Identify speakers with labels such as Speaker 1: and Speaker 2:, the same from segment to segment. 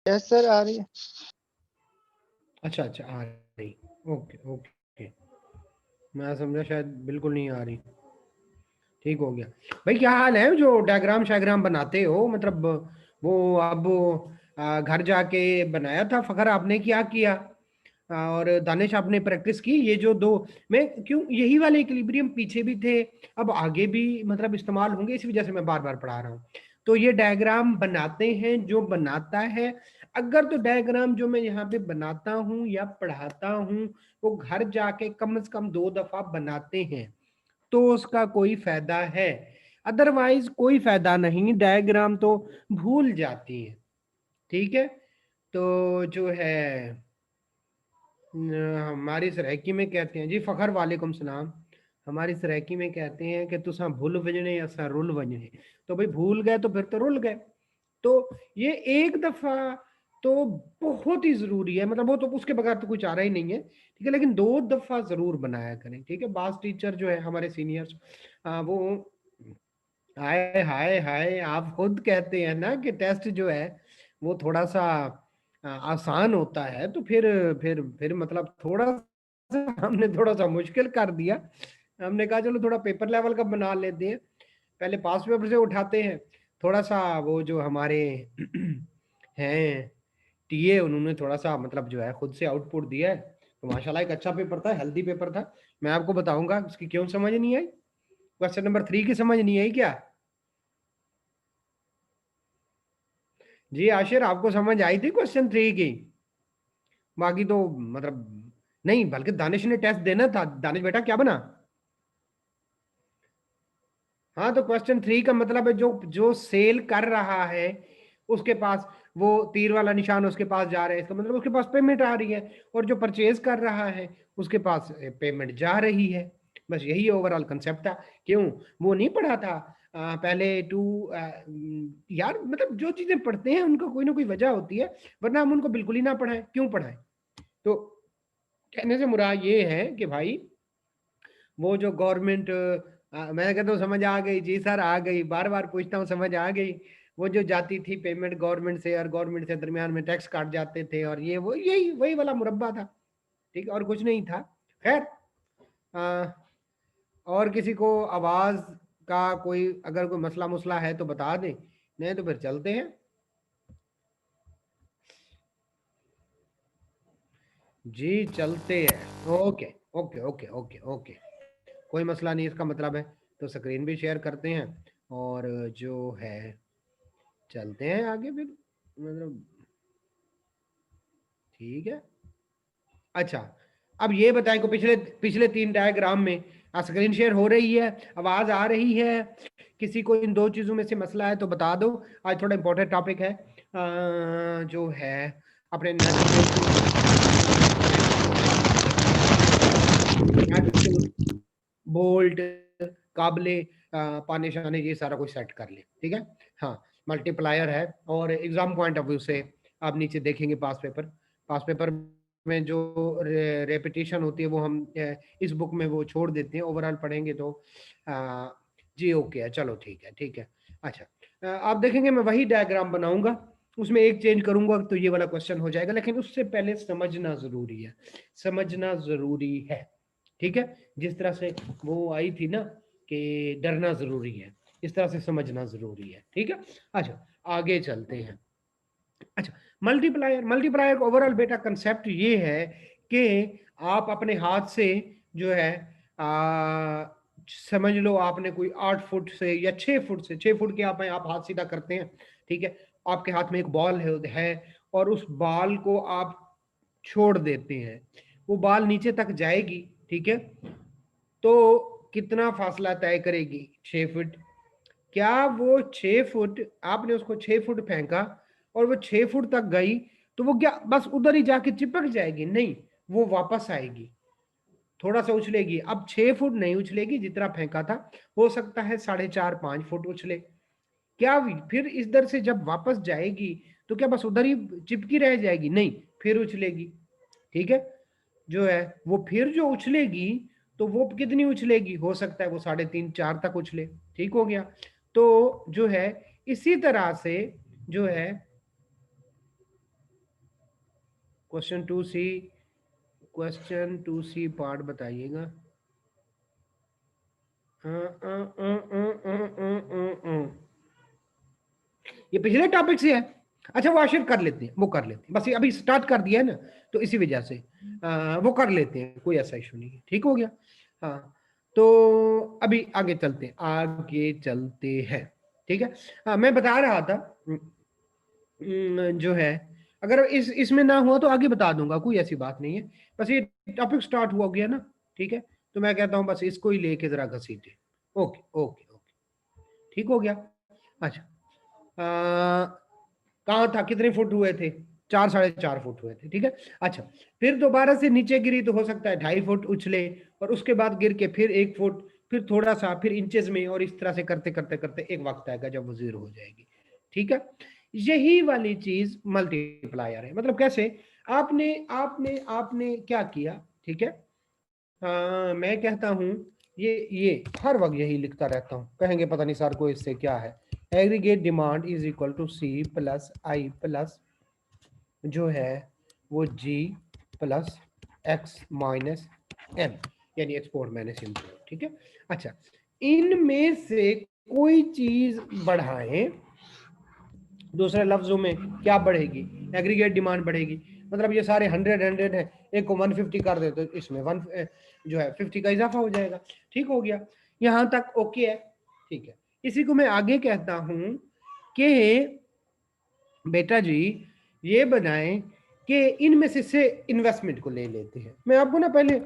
Speaker 1: Yes sir आ रही है।
Speaker 2: अच्छा अच्छा आ रही। ओके ओके, मैं समझा शायद बिल्कुल नहीं आ रही। ठीक हो गया। भाई क्या हाल है, जो डायग्राम शायग्राम बनाते हो, मतलब वो अब घर जाके बनाया था फखर आपने, क्या किया? और दानिश आपने प्रैक्टिस की? ये जो दो, मैं क्यों यही वाले इक्विलिब्रियम पीछे भी थे, अब आगे भी मतलब इस्तेमाल होंगे, इस वजह से मैं बार बार पढ़ा रहा हूँ। तो ये डायग्राम बनाते हैं जो बनाता है, अगर तो डायग्राम जो मैं यहाँ पे बनाता हूँ या पढ़ाता हूँ वो घर जाके कम से कम 2 दफा बनाते हैं तो उसका कोई फायदा है, अदरवाइज कोई फायदा नहीं, डायग्राम तो भूल जाती है। ठीक है, तो जो है हमारी सरायकी में कहते हैं जी, फखर वालेकुम सलाम। हमारी सरायकी में कहते हैं कि तुसा भूल वजने असा रुल वजने। तो भाई भूल गए तो फिर तो रुल गए। तो ये एक दफा तो बहुत ही जरूरी है, मतलब वो तो उसके बगैर तो कुछ आ रहा ही नहीं है, ठीक है, लेकिन 2 दफा जरूर बनाया करें। ठीक है, बास टीचर जो है हमारे सीनियर्स, वो हाय हाय हाय, आप खुद कहते हैं ना कि टेस्ट जो है वो थोड़ा सा आसान होता है, तो फिर मतलब थोड़ा सा हमने थोड़ा सा मुश्किल कर दिया। हमने कहा चलो थोड़ा पेपर लेवल का बना लेते हैं, पहले पास पेपर से उठाते हैं। थोड़ा सा वो जो हमारे हैं टीए, उन्होंने थोड़ा सा मतलब जो है खुद से आउटपुट दिया है, तो माशाल्लाह एक अच्छा पेपर था, हेल्दी पेपर था। मैं आपको बताऊंगा उसकी क्यों समझ नहीं आई। क्वेश्चन नंबर 3 की समझ नहीं आई क्या? जी आशिर, आपको समझ आई थी क्वेश्चन 3 की? बाकी तो मतलब नहीं, बल्कि दानिश ने टेस्ट देना था। दानिश बेटा क्या बना? हाँ, तो क्वेश्चन 3 का मतलब है जो जो सेल कर रहा है उसके पास वो तीर वाला निशान उसके पास जा रहा है, इसका मतलब उसके पास पेमेंट आ रही है, और जो परचेज कर रहा है उसके पास पेमेंट जा रही है। बस यही ओवरऑल कंसेप्ट था। क्यों वो नहीं पढ़ा था पहले यार, मतलब जो चीजें पढ़ते हैं उनको कोई ना कोई वजह होती है, वरना हम उनको बिल्कुल ही ना पढ़ाएं, क्यों पढ़ाएं? तो कहने से मुराद ये है कि भाई वो जो गवर्नमेंट, मैं कहता हूँ समझ आ गई जी सर, आ गई, बार बार पूछता हूँ समझ आ गई। वो जो जाती थी पेमेंट गवर्नमेंट से, और गवर्नमेंट से दरमियान में टैक्स काट जाते थे, और ये वो यही वही वाला मुरब्बा था। ठीक है, और कुछ नहीं था। खैर, अ, और किसी को आवाज का कोई अगर कोई मसला मुसला है तो बता दें, नहीं तो फिर चलते हैं। जी चलते हैं। Okay okay okay okay okay, कोई मसला नहीं, इसका मतलब है तो स्क्रीन भी शेयर करते हैं, और जो है चलते हैं आगे फिर, मतलब ठीक है। अच्छा, अब ये बताएं को पिछले पिछले 3 डायग्राम में स्क्रीन शेयर हो रही है, आवाज आ रही है? किसी को इन 2 चीजों में से मसला है तो बता दो। आज थोड़ा इंपॉर्टेंट टॉपिक है, जो है अपने बोल्ट, काबले, पाने शाने, ये सारा कुछ सेट कर ले। ठीक है, हाँ, मल्टीप्लायर है, और एग्जाम पॉइंट ऑफ व्यू से आप नीचे देखेंगे पास पेपर में जो रेपिटेशन होती है वो हम इस बुक में वो छोड़ देते हैं, ओवरऑल पढ़ेंगे तो जी ओके है, चलो ठीक है ठीक है। अच्छा, आप देखेंगे मैं वही डायग्राम बनाऊंगा, उसमें एक चेंज करूंगा तो ये वाला क्वेश्चन हो जाएगा, लेकिन उससे पहले समझना जरूरी है, समझना जरूरी है। ठीक है, जिस तरह से वो आई थी ना कि डरना जरूरी है, इस तरह से समझना जरूरी है। ठीक है, अच्छा आगे चलते हैं। अच्छा, मल्टीप्लायर, मल्टीप्लायर का ओवरऑल बेटा कंसेप्ट ये है कि आप अपने हाथ से जो है आ, समझ लो आपने कोई 8 फुट से या 6 फुट से, 6 फुट के आप हाथ सीधा करते हैं। ठीक है, आपके हाथ में एक बॉल है, और उस बॉल को आप छोड़ देते हैं, वो बॉल नीचे तक जाएगी। ठीक है, तो कितना फासला तय करेगी? 6 फुट। क्या वो 6 फुट, आपने उसको 6 फुट फेंका और वो 6 फुट तक गई, तो वो क्या बस उधर ही जाके चिपक जाएगी? नहीं, वो वापस आएगी, थोड़ा सा उछलेगी। अब 6 फुट नहीं उछलेगी जितना फेंका था, हो सकता है 4.5-5 फुट उछले। क्या फिर इस दर से जब वापस जाएगी तो क्या बस उधर ही चिपकी रह जाएगी? नहीं, फिर उछलेगी। ठीक है, जो है वो फिर जो उछलेगी, तो वो कितनी उछलेगी? हो सकता है वो 3.5-4 तक उछले। ठीक हो गया, तो जो है इसी तरह से जो है क्वेश्चन टू सी पार्ट बताइएगा। ये पिछले टॉपिक से है। अच्छा वो आशिर कर लेते हैं, वो कर लेते हैं, बस ये अभी स्टार्ट कर दिया है ना, तो इसी वजह से वो कर लेते हैं, कोई ऐसा इशू नहीं है। ठीक हो गया। हाँ तो अभी आगे चलते हैं, आगे चलते हैं। ठीक है। मैं बता रहा था जो है, अगर इसमें ना हुआ तो आगे बता दूंगा, कोई ऐसी बात नहीं है। बस ये टॉपिक स्टार्ट हुआ गया ना, ठीक है, तो मैं कहता हूँ बस इसको ही लेके जरा घसीटे। ओके ओके ओके, ठीक हो गया। अच्छा कहाँ था, कितने फुट हुए थे, 4 साढ़े 4 फुट हुए थे। ठीक है। अच्छा फिर दोबारा से नीचे गिरी तो हो सकता है 2.5 फुट उछले, और उसके बाद गिर के फिर 1 फुट, फिर थोड़ा सा, फिर इंचेस में, और इस तरह से करते करते करते एक वक्त आएगा जब वो 0 हो जाएगी। ठीक है। यही वाली चीज मल्टीप्लायर है। मतलब कैसे, आपने आपने आपने क्या किया। ठीक है। मैं कहता हूं ये हर वक्त यही लिखता रहता हूं, कहेंगे पता नहीं सर को इससे क्या है। Aggregate demand is equal to C plus I plus जो है वो G plus X minus M, यानी एक्सपोर्ट माइनस इम्पोर्ट। ठीक है। अच्छा इनमें से कोई चीज बढ़ाएं, दूसरे लफ्जों में क्या बढ़ेगी, एग्रीगेट डिमांड बढ़ेगी। मतलब ये सारे 100 है, एक को 150 कर दे तो इसमें 1 जो है 50 का इजाफा हो जाएगा। ठीक हो गया, यहां तक ओके है। ठीक है। इसी को मैं आगे कहता हूं कि बेटा जी ये बनाएं कि इनमें से इन्वेस्टमेंट को ले लेते हैं। मैं आपको ना पहले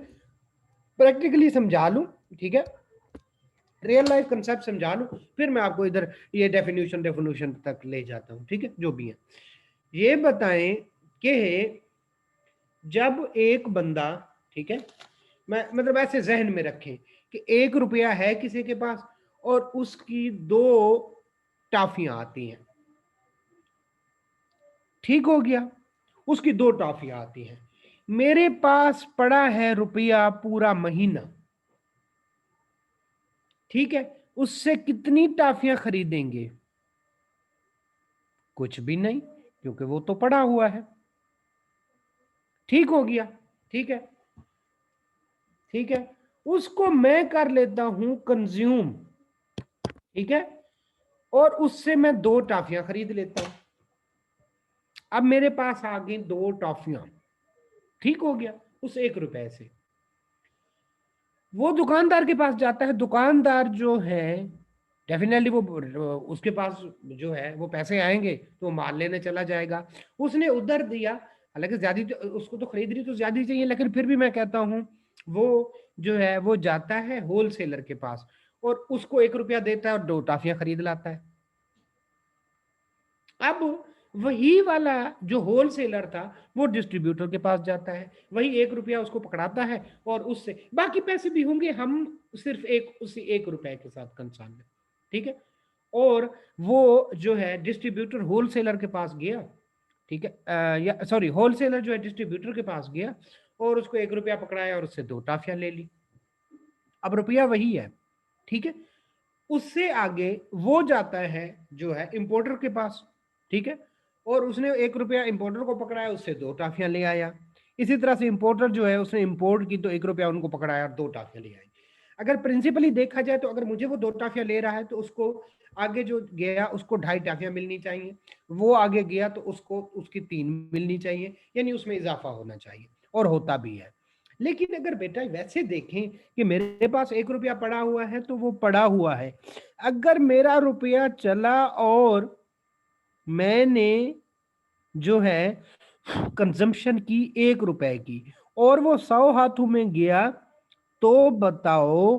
Speaker 2: प्रैक्टिकली समझा लूं, ठीक है, रियल लाइफ कंसेप्ट समझा लूं, फिर मैं आपको इधर ये डेफिनेशन तक ले जाता हूं। ठीक है, जो भी है ये बताएं कि जब एक बंदा, ठीक है, मैं मतलब ऐसे जहन में रखें कि 1 रुपया है किसी के पास और उसकी 2 टॉफियां आती हैं। ठीक हो गया, उसकी 2 टॉफियां आती हैं। मेरे पास पड़ा है रुपया पूरा महीना। ठीक है, उससे कितनी टॉफियां खरीदेंगे? कुछ भी नहीं, क्योंकि वो तो पड़ा हुआ है। ठीक हो गया। ठीक है। ठीक है, उसको मैं कर लेता हूं कंज्यूम। ठीक है, और उससे मैं 2 टॉफियां खरीद लेता हूं। अब मेरे पास आ गई 2 टॉफियां। ठीक हो गया, उस 1 रुपए से वो दुकानदार के पास जाता है। दुकानदार जो है डेफिनेटली वो उसके पास जो है वो पैसे आएंगे तो माल लेने चला जाएगा। उसने उधर दिया, हालांकि ज्यादा उसको तो खरीदनी तो ज्यादा ही चाहिए, लेकिन फिर भी मैं कहता हूं वो जो है वो जाता है होलसेलर के पास और उसको 1 रुपया देता है और 2 टॉफियां खरीद लाता है। अब वही वाला जो होलसेलर था वो डिस्ट्रीब्यूटर के पास जाता है, वही 1 रुपया उसको पकड़ाता है और उससे बाकी पैसे भी होंगे, हम सिर्फ उसी 1 रुपए के साथ कंसर्न है। ठीक है, और वो जो है डिस्ट्रीब्यूटर होलसेलर के पास गया। ठीक है, या सॉरी होलसेलर जो है डिस्ट्रीब्यूटर के पास गया और उसको 1 रुपया पकड़ाया और उससे 2 टॉफियां ले ली। अब रुपया वही है। ठीक है, उससे आगे वो जाता है जो है इंपोर्टर के पास। ठीक है, और उसने 1 रुपया इंपोर्टर को पकड़ाया, उससे 2 टॉफियां ले आया। इसी तरह से इंपोर्टर जो है उसने इंपोर्ट की तो 1 रुपया उनको पकड़ाया और 2 टॉफियां ले आई। अगर प्रिंसिपली देखा जाए तो अगर मुझे वो 2 टॉफियां ले रहा है तो उसको आगे जो गया उसको 2.5 टॉफियां मिलनी चाहिए, वो आगे गया तो उसको उसकी 3 मिलनी चाहिए, यानी उसमें इजाफा होना चाहिए, और होता भी है। लेकिन अगर बेटा वैसे देखें कि मेरे पास 1 रुपया पड़ा हुआ है तो वो पड़ा हुआ है। अगर मेरा रुपया चला और मैंने जो है कंजम्पशन की 1 रुपए की और वो 100 हाथों में गया, तो बताओ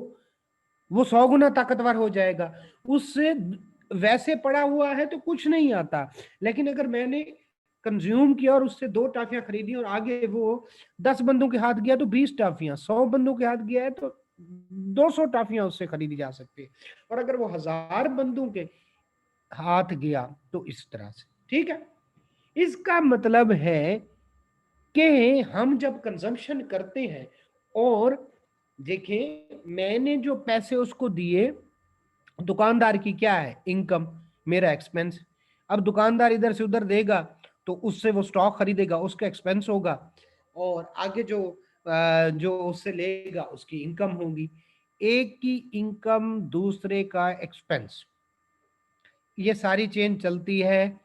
Speaker 2: वो 100 गुना ताकतवर हो जाएगा। उससे वैसे पड़ा हुआ है तो कुछ नहीं आता, लेकिन अगर मैंने कंज्यूम किया और उससे 2 टॉफियां खरीदी और आगे वो 10 बंदों के हाथ गया तो 20 टॉफियां, 100 बंदों के हाथ गया है तो 200 टॉफियां उससे खरीदी जा सकती है, और अगर वो 1000 बंदों के हाथ गया तो इस तरह से। ठीक है, इसका मतलब है कि हम जब कंजम्पशन करते हैं और देखें मैंने जो पैसे उसको दिए, दुकानदार की क्या है इनकम, मेरा एक्सपेंस। अब दुकानदार इधर से उधर देगा तो उससे वो स्टॉक खरीदेगा, उसका एक्सपेंस होगा, और आगे जो उससे लेगा उसकी इनकम होगी। एक की इनकम, दूसरे का एक्सपेंस, ये सारी चेन चलती है।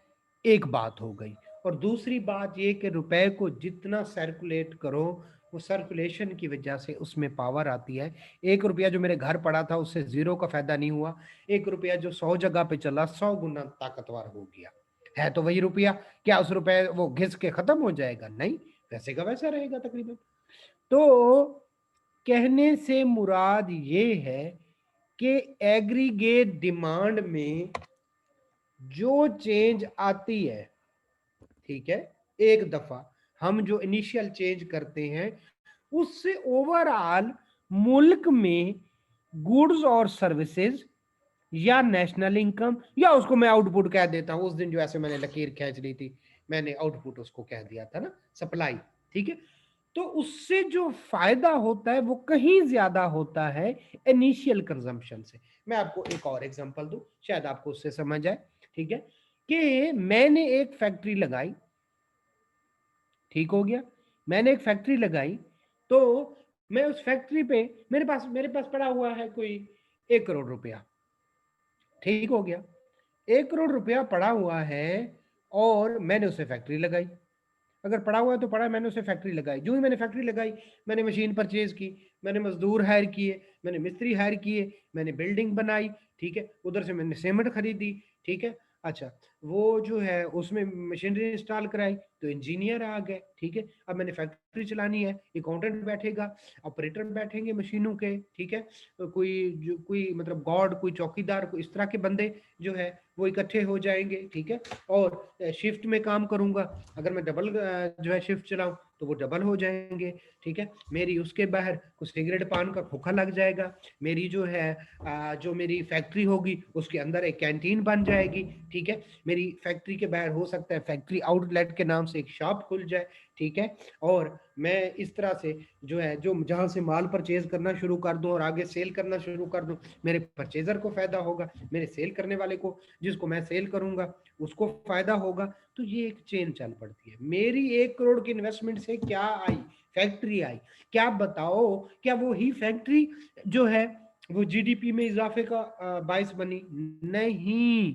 Speaker 2: एक बात हो गई। और दूसरी बात ये कि रुपए को जितना सर्कुलेट करो, वो सर्कुलेशन की वजह से उसमें पावर आती है। 1 रुपया जो मेरे घर पड़ा था उससे 0 का फायदा नहीं हुआ। 1 रुपया जो 100 जगह पे चला 100 गुना ताकतवर हो गया। है तो वही रुपया, क्या उस रुपए वो घिस के खत्म हो जाएगा? नहीं, वैसे का वैसा रहेगा तकरीबन। तो कहने से मुराद ये है कि एग्रीगेट डिमांड में जो चेंज आती है, ठीक है, एक दफा हम जो इनिशियल चेंज करते हैं, उससे ओवरऑल मुल्क में गुड्स और सर्विसेज या नेशनल इनकम, या उसको मैं आउटपुट कह देता हूं, उस दिन जो ऐसे मैंने लकीर खींच ली थी, मैंने आउटपुट उसको कह दिया था ना, सप्लाई, ठीक है। तो उससे जो फायदा होता है वो कहीं ज्यादा होता है इनिशियल कंजम्पशन से। मैं आपको एक और एग्जांपल दूं, शायद आपको उससे समझ आए, ठीक है। कि मैंने एक फैक्ट्री लगाई, ठीक हो गया, मैंने एक फैक्ट्री लगाई, तो मैं उस फैक्ट्री पे मेरे पास पड़ा हुआ है कोई 1 करोड़ रुपया, ठीक हो गया। 1 करोड़ रुपया पड़ा हुआ है और मैंने उसे फैक्ट्री लगाई। अगर पड़ा हुआ है तो पड़ा, मैंने उसे फैक्ट्री लगाई। जो ही मैंने फैक्ट्री लगाई, मैंने मशीन परचेज की, मैंने मजदूर हायर किए, मैंने मिस्त्री हायर किए, मैंने बिल्डिंग बनाई, ठीक है, उधर से मैंने सीमेंट खरीदी, ठीक है। अच्छा, वो जो है उसमें मशीनरी इंस्टॉल कराई, तो इंजीनियर आ गए, ठीक है। अब मैंने फैक्ट्री चलानी है, अकाउंटेंट बैठेगा, ऑपरेटर बैठेंगे मशीनों के, ठीक है। तो कोई मतलब गॉड, कोई चौकीदार, कोई इस तरह के बंदे जो है वो इकट्ठे हो जाएंगे, ठीक है। और शिफ्ट में काम करूंगा, अगर मैं डबल जो है शिफ्ट चलाऊं तो वो डबल हो जाएंगे, ठीक है। मेरी उसके बाहर कुछ सिगरेट पान का खोखा लग जाएगा। मेरी जो है जो मेरी फैक्ट्री होगी उसके अंदर एक कैंटीन बन जाएगी, ठीक है। मेरी फैक्ट्री के बाहर हो सकता है फैक्ट्री आउटलेट के नाम से एक शॉप खुल जाए, ठीक है। और मैं इस तरह से जो है, जो जहां से माल परचेज करना शुरू कर दूं और आगे सेल करना शुरू कर दूं, मेरे परचेजर को फायदा होगा, मेरे सेल करने वाले को, जिसको मैं सेल करूंगा उसको फायदा होगा। तो ये एक चेन चल पड़ती है। मेरी 1 करोड़ की इन्वेस्टमेंट से क्या आई? फैक्ट्री आई। क्या बताओ, क्या वो ही फैक्ट्री जो है वो जीडीपी में इजाफे का बायस बनी? नहीं,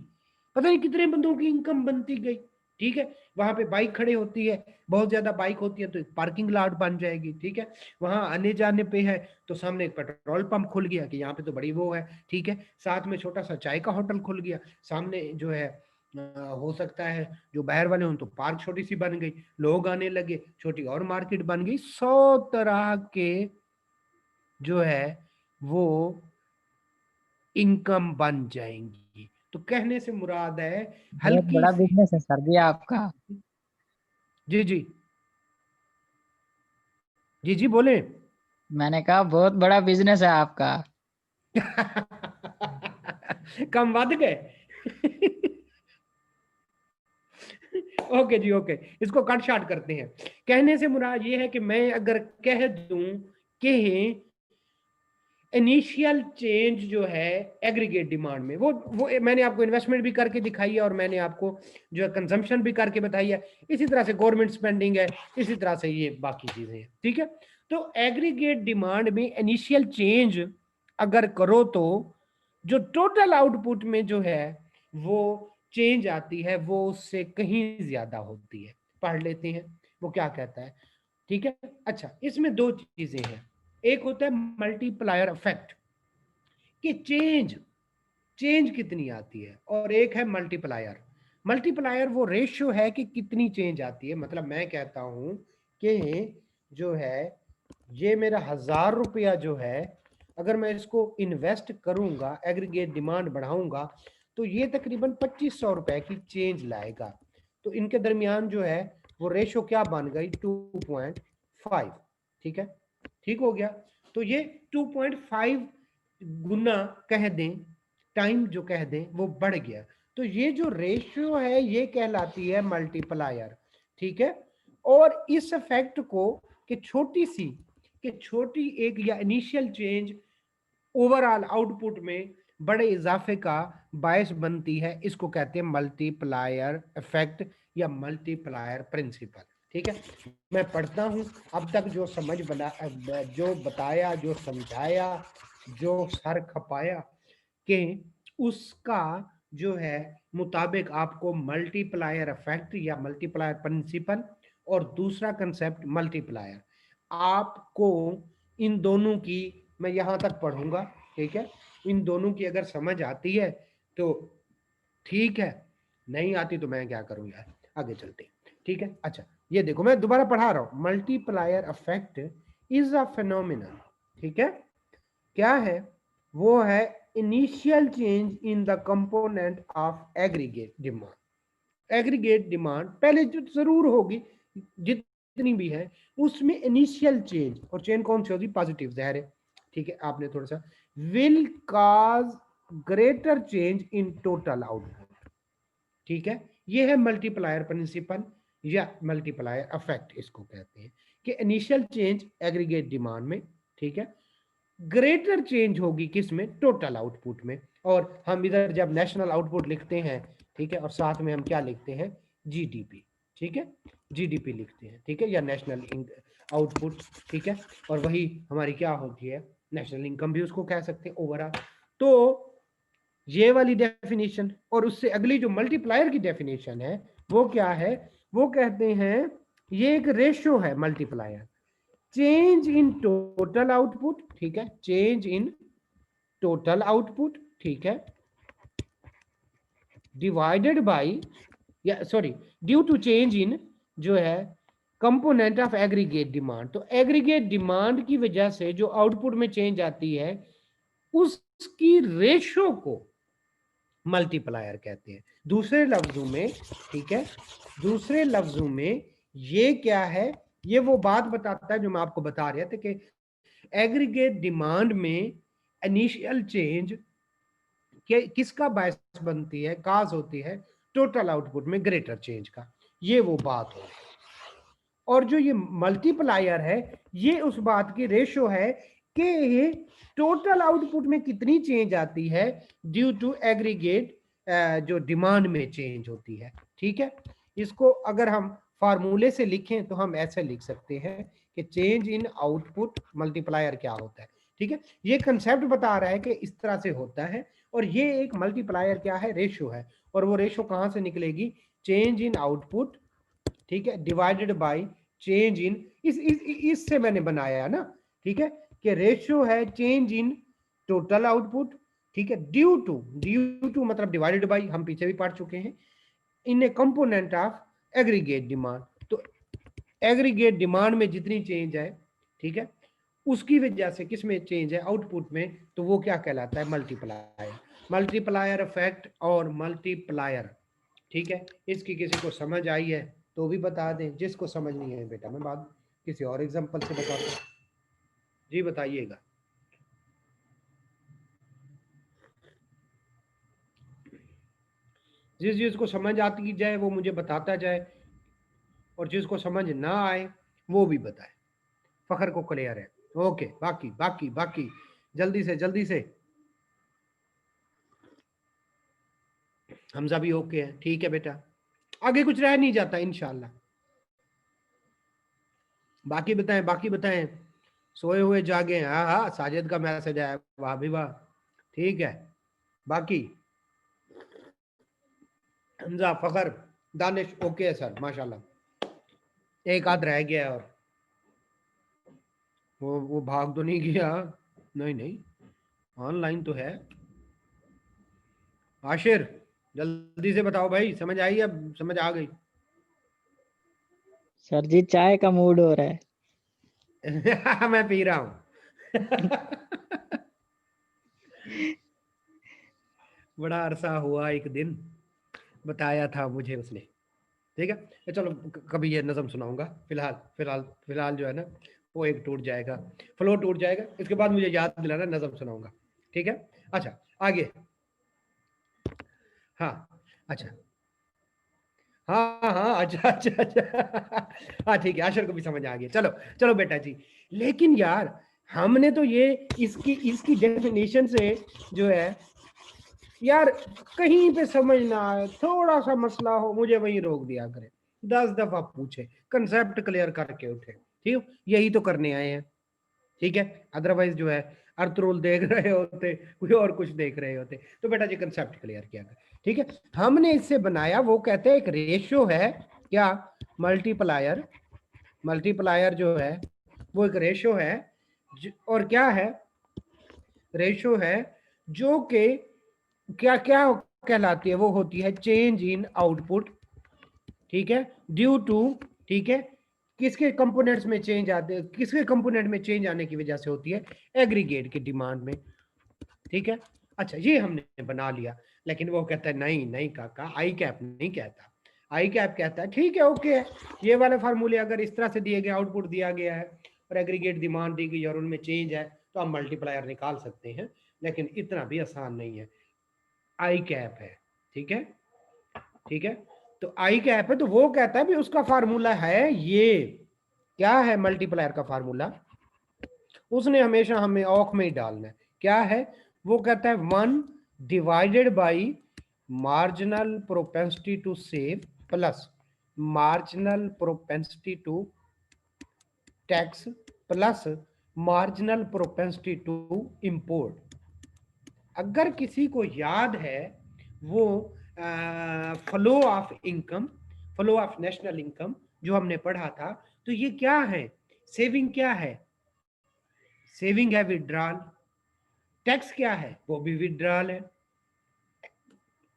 Speaker 2: पता नहीं कितने बंदों की इनकम बनती गई, ठीक है। वहां पे बाइक खड़े होती है, बहुत ज्यादा बाइक होती है तो एक पार्किंग लॉट बन जाएगी, ठीक है। वहां आने जाने पे है तो सामने एक पेट्रोल पंप खुल गया कि यहाँ पे तो बड़ी वो है, ठीक है। साथ में छोटा सा चाय का होटल खुल गया, सामने जो है हो सकता है जो बाहर वाले हों तो पार्क छोटी सी बन गई, लोग आने लगे, छोटी और मार्केट बन गई। 100 तरह के जो है वो इनकम बन जाएंगी। तो कहने से मुराद है
Speaker 1: बहुत
Speaker 2: हल्की
Speaker 1: बड़ा
Speaker 2: सी।
Speaker 1: बिजनेस है सर जी आपका।
Speaker 2: जी जी, जी जी बोले।
Speaker 1: मैंने कहा बहुत बड़ा बिजनेस है आपका।
Speaker 2: कम वध गए। ओके जी, ओके, इसको कट शार्ट करते हैं। कहने से मुराद ये है कि मैं अगर कह दूं कि इनिशियल चेंज जो है एग्रीगेट डिमांड में, वो मैंने आपको इन्वेस्टमेंट भी करके दिखाई है और मैंने आपको जो है कंजम्पशन भी करके बताई है। इसी तरह से गवर्नमेंट स्पेंडिंग है, इसी तरह से ये बाकी चीजें हैं, ठीक है। तो एग्रीगेट डिमांड में इनिशियल चेंज अगर करो तो जो टोटल आउटपुट में जो है वो चेंज आती है वो उससे कहीं ज्यादा होती है। पढ़ लेते हैं वो क्या कहता है, ठीक है। अच्छा, इसमें दो चीजें हैं। एक होता है मल्टीप्लायर इफेक्ट कि चेंज चेंज कितनी आती है, और एक है मल्टीप्लायर। मल्टीप्लायर वो रेशियो है कि कितनी चेंज आती है। मतलब मैं कहता हूं कि जो है ये मेरा 1000 रुपया जो है, अगर मैं इसको इन्वेस्ट करूंगा, एग्रीगेट डिमांड बढ़ाऊंगा, तो ये तकरीबन 2500 रुपए की चेंज लाएगा। तो इनके दरमियान जो है वो रेशियो क्या बन गई? 2.5, ठीक है, ठीक हो गया। तो ये 2.5 गुना कह दें, टाइम जो कह दें, वो बढ़ गया। तो ये जो रेशियो है ये कहलाती है मल्टीप्लायर, ठीक है। और इस इफेक्ट को कि छोटी एक या इनिशियल चेंज ओवरऑल आउटपुट में बड़े इजाफे का बायस बनती है, इसको कहते हैं मल्टीप्लायर इफेक्ट या मल्टीप्लायर प्रिंसिपल। ठीक है, मैं पढ़ता हूं। अब तक जो समझ बना, जो बताया, जो समझाया, जो सर खपाया कि उसका जो है मुताबिक आपको मल्टीप्लायर इफेक्ट या मल्टीप्लायर प्रिंसिपल और दूसरा कंसेप्ट मल्टीप्लायर, आपको इन दोनों की, मैं यहां तक पढ़ूंगा। ठीक है, इन दोनों की अगर समझ आती है तो ठीक है, नहीं आती तो मैं क्या करूं यार, आगे चलते। ठीक है, अच्छा ये देखो मैं दोबारा पढ़ा रहा हूं। Multiplier effect is a phenomenon. ठीक है, क्या है वो है initial change in the component of aggregate demand. Aggregate demand पहले जो जरूर होगी जितनी भी है उसमें इनिशियल चेंज, और चेंज कौन सी होगी, पॉजिटिव ज़ाहिर है। ठीक है, आपने थोड़ा सा will cause greater change in total output. ठीक है, ये है मल्टीप्लायर प्रिंसिपल या मल्टीप्लायर इफेक्ट इसको कहते हैं कि इनिशियल चेंज एग्रीगेट डिमांड में, ठीक है, ग्रेटर चेंज होगी किसमें, टोटल आउटपुट में। और हम इधर जब नेशनल आउटपुट लिखते हैं, ठीक है, और साथ में हम क्या लिखते हैं, जीडीपी। ठीक है, जीडीपी लिखते हैं, ठीक है, या नेशनल आउटपुट। ठीक है, और वही हमारी क्या होती है, नेशनल इनकम भी उसको कह सकते हैं ओवरऑल। तो ये वाली डेफिनेशन, और उससे अगली जो मल्टीप्लायर की डेफिनेशन है वो क्या है, वो कहते हैं ये एक रेशियो है multiplier, change in total output. ठीक है, चेंज इन टोटल आउटपुट, ठीक है, डिवाइडेड बाय, या sorry, due to change in जो है कंपोनेंट ऑफ एग्रीगेट डिमांड। तो एग्रीगेट डिमांड की वजह से जो आउटपुट में चेंज आती है उसकी रेशो को मल्टीप्लायर कहते हैं। दूसरे लफ्जों में, ठीक है, दूसरे लफ्जों में ये क्या है, ये वो बात बताता है जो मैं आपको बता रहा था कि एग्रीगेट डिमांड में इनिशियल चेंज किसका बायस बनती है, काज होती है टोटल आउटपुट में ग्रेटर चेंज का, ये वो बात हो। और जो ये मल्टीप्लायर है ये उस बात की रेशो है कि टोटल आउटपुट में कितनी चेंज आती है ड्यू टू एग्रीगेट जो डिमांड में चेंज होती है। ठीक है, इसको अगर हम फार्मूले से लिखें तो हम ऐसे लिख सकते हैं कि चेंज इन आउटपुट मल्टीप्लायर क्या होता है। ठीक है, ये कंसेप्ट बता रहा है कि इस तरह से होता है, और ये एक मल्टीप्लायर क्या है, रेशो है। और वो रेशो कहां से निकलेगी, चेंज इन आउटपुट, ठीक है, डिवाइडेड बाय चेंज इन, इससे मैंने बनाया है ना। ठीक है, कि रेशियो है चेंज इन टोटल आउटपुट, ठीक है, ड्यू टू मतलब डिवाइडेड बाय, हम पीछे भी पढ़ चुके हैं, in a component of aggregate demand. तो एग्रीगेट डिमांड में जितनी चेंज है, ठीक है, उसकी वजह से किसमें चेंज है, आउटपुट में, तो वो क्या कहलाता है, मल्टीप्लायर। मल्टीप्लायर इफेक्ट और मल्टीप्लायर, ठीक है, इसकी किसी को समझ आई है तो भी बता दें, जिसको समझ नहीं है बेटा मैं बाद किसी और एग्जांपल से बताता हूँ। जी बताइएगा। जिसको समझ आती जाए वो मुझे बताता जाए, और जिसको समझ ना आए वो भी बताए। फखर को क्लियर है, ओके, बाकी बाकी बाकी जल्दी से जल्दी से। हमजा भी ओके है, ठीक है बेटा, आगे कुछ रह नहीं जाता इंशाल्लाह। बाकी बताएं, बाकी बताएं, सोए हुए जागे। हाँ हाँ, साजिद का मैसेज आया, वाह भी वाह, ठीक है। बाकी हमजा, फखर, दानिश ओके है सर, माशाल्लाह। एक आध रह गया है, और वो भाग तो नहीं गया, नहीं नहीं, ऑनलाइन तो है। आशिर जल्दी से बताओ भाई, समझ आई, अब समझ आ गई।
Speaker 1: सर जी चाय का मूड हो रहा है।
Speaker 2: मैं पी रहा हूँ। बड़ा अरसा हुआ, एक दिन बताया था मुझे उसने। ठीक है, चलो कभी ये नज़म सुनाऊंगा। फिलहाल फिलहाल फिलहाल जो है ना वो एक टूट जाएगा, फ्लो टूट जाएगा, इसके बाद मुझे याद दिलाना, नज़म सुनाऊंगा। ठीक है, अच्छा आगे। हाँ, अच्छा, हाँ हाँ, अच्छा अच्छा अच्छा। हाँ ठीक है, आशर को भी समझ आ गया। चलो चलो बेटा जी, लेकिन यार हमने तो ये इसकी इसकी डेफिनेशन से जो है यार कहीं पे समझ ना आए, थोड़ा सा मसला हो, मुझे वहीं रोक दिया करे, 10 दफा पूछे, कंसेप्ट क्लियर करके उठे। ठीक, यही तो करने आए हैं। ठीक है, अदरवाइज जो है अर्थ रोल देख रहे होते, कोई और कुछ देख रहे होते, तो बेटा जी कंसेप्ट क्लियर किया गया। ठीक है, हमने इससे बनाया, वो कहते हैं एक रेशियो है क्या, मल्टीप्लायर। मल्टीप्लायर जो है वो एक रेशियो है, और क्या है, रेशियो है जो कि क्या क्या कहलाती है, वो होती है चेंज इन आउटपुट। ठीक है, ड्यू टू, ठीक है, किसके कंपोनेंट्स में चेंज आते हैं, किसके कंपोनेंट में चेंज आने की वजह से होती है, एग्रीगेट की डिमांड में। ठीक है, अच्छा ये हमने बना लिया, लेकिन वो कहता है नहीं नहीं काका, आई कैप नहीं कहता। आई कैप कहता है ठीक है ओके है, ये वाले फार्मूले अगर इस तरह से दिए गए, आउटपुट दिया गया है और एग्रीगेट डिमांड दी गई और उनमें चेंज है, तो आप मल्टीप्लायर निकाल सकते हैं, लेकिन इतना भी आसान नहीं है। आई कैप है, ठीक है, ठीक है, तो आई कैप है, तो वो कहता है भी उसका फार्मूला है ये, क्या है मल्टीप्लायर का फार्मूला, उसने हमेशा हमें औख में ही डालना है। क्या है, वो कहता है 1 divided by marginal propensity to save plus marginal propensity to tax plus marginal propensity to import. अगर किसी को याद है वो flow of income, flow of national income जो हमने पढ़ा था, तो ये क्या है, सेविंग क्या है, सेविंग है विड्रॉल, टैक्स क्या है, वो भी विड्रॉल है,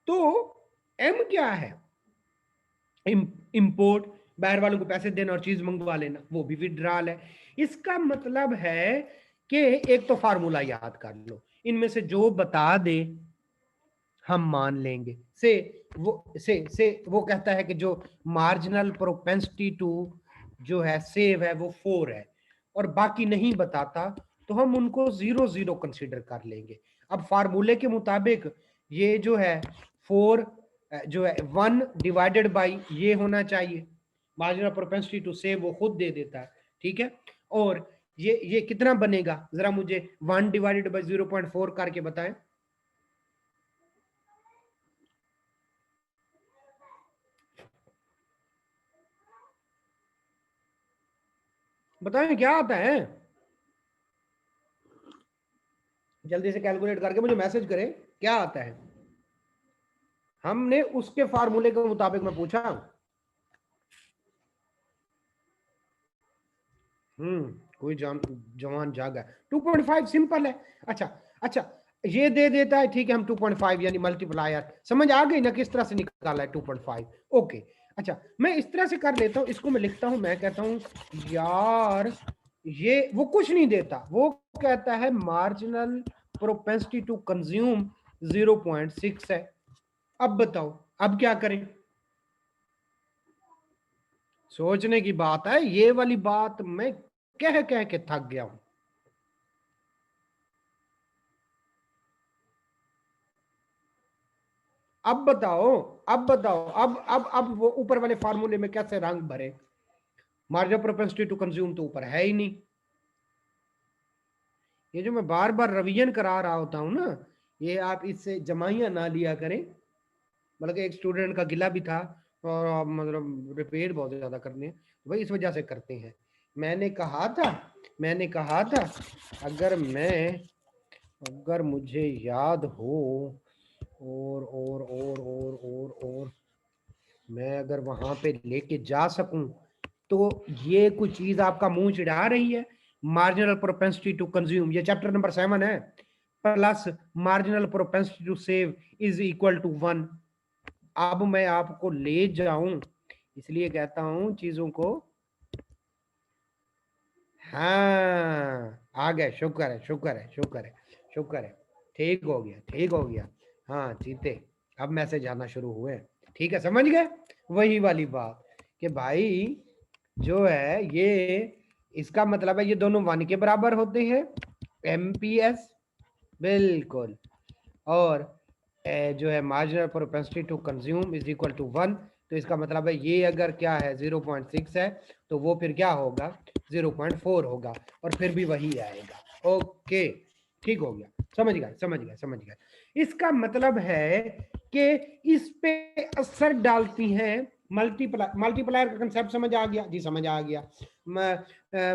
Speaker 2: तो एम क्या है, इंपोर्ट, बाहर वालों को पैसे देना और चीज मंगवा लेना, वो भी विड्रॉल है। इसका मतलब है कि एक तो फार्मूला याद कर लो, इनमें से जो बता दे हम मान लेंगे। से वो कहता है कि जो मार्जिनल प्रोपेंसिटी टू जो है सेव है वो 4 है, और बाकी नहीं बताता तो हम उनको 0 कंसीडर कर लेंगे। अब फार्मूले के मुताबिक ये जो है 4 जो है 1 डिवाइडेड बाई ये होना चाहिए, मार्जिनल प्रोपेंसिटी टू सेव वो खुद दे देता है। ठीक है, और ये कितना बनेगा, जरा मुझे 1 डिवाइडेड बाई 0.4 करके बताएं। बताएं क्या आता है, जल्दी से कैलकुलेट करके मुझे मैसेज करें क्या आता है। हमने उसके फार्मूले के मुताबिक मैं पूछा। कोई जवान जागा। 2.5 सिंपल है। अच्छा अच्छा, ये दे देता है, ठीक है, हम 2.5 यानी मल्टीप्लायर, समझ आ गई ना किस तरह से निकाला है 2.5। ओके, अच्छा मैं इस तरह से कर लेता हूं, इसको मैं लिखता हूं, मैं कहता हूं यार ये वो कुछ नहीं देता, वो कहता है मार्जिनल प्रोपेंसिटी टू कंज्यूम 0.6 है। अब बताओ अब क्या करें, सोचने की बात है, ये वाली बात मैं कह कह के थक गया हूं। अब बताओ, अब बताओ, अब वो ऊपर वाले फार्मूले में कैसे रंग भरे, मार्जिन प्रोपेंसिटी टू कंज्यूम तो ऊपर है ही नहीं। ये जो मैं बार बार रिवीजन करा रहा होता हूं ना, ये आप इससे जमाइयां ना लिया करें, बल्कि एक स्टूडेंट का गिला भी था, और आप मतलब रिपीट बहुत ज्यादा करने हैं, तो भाई इस वजह से करते हैं। मैंने कहा था अगर मुझे याद हो और मैं अगर वहां पे लेके जा सकूं, तो ये कोई चीज आपका मुंह चिढ़ा रही है, मार्जिनल प्रोपेंसिटी टू कंज्यूम, ये चैप्टर नंबर 7 है, plus marginal propensity to save is equal to 1। अब मैं आपको ले जाऊं, इसलिए कहता हूं चीजों को, हाँ आ गए, शुक्र है शुक्र है शुक्र है शुक्र है, ठीक हो गया ठीक हो गया। हाँ चीते, अब मैसेज आना शुरू हुए, ठीक है समझ गए, वही वाली बात कि भाई जो है ये, इसका मतलब है ये दोनों 1 के बराबर होते हैं, एमपीएस बिल्कुल, और जो है marginal propensity to consume is equal to 1, तो इसका मतलब है ये अगर क्या है 0.6 है, तो वो फिर क्या होगा 0.4 होगा, और फिर भी वही आएगा। ओके ठीक हो गया, समझ गए समझ गए समझ गए। इसका मतलब है कि इस पे असर डालती हैं मल्टीप्लायर का कंसेप्ट समझ आ गया जी, समझ आ गया।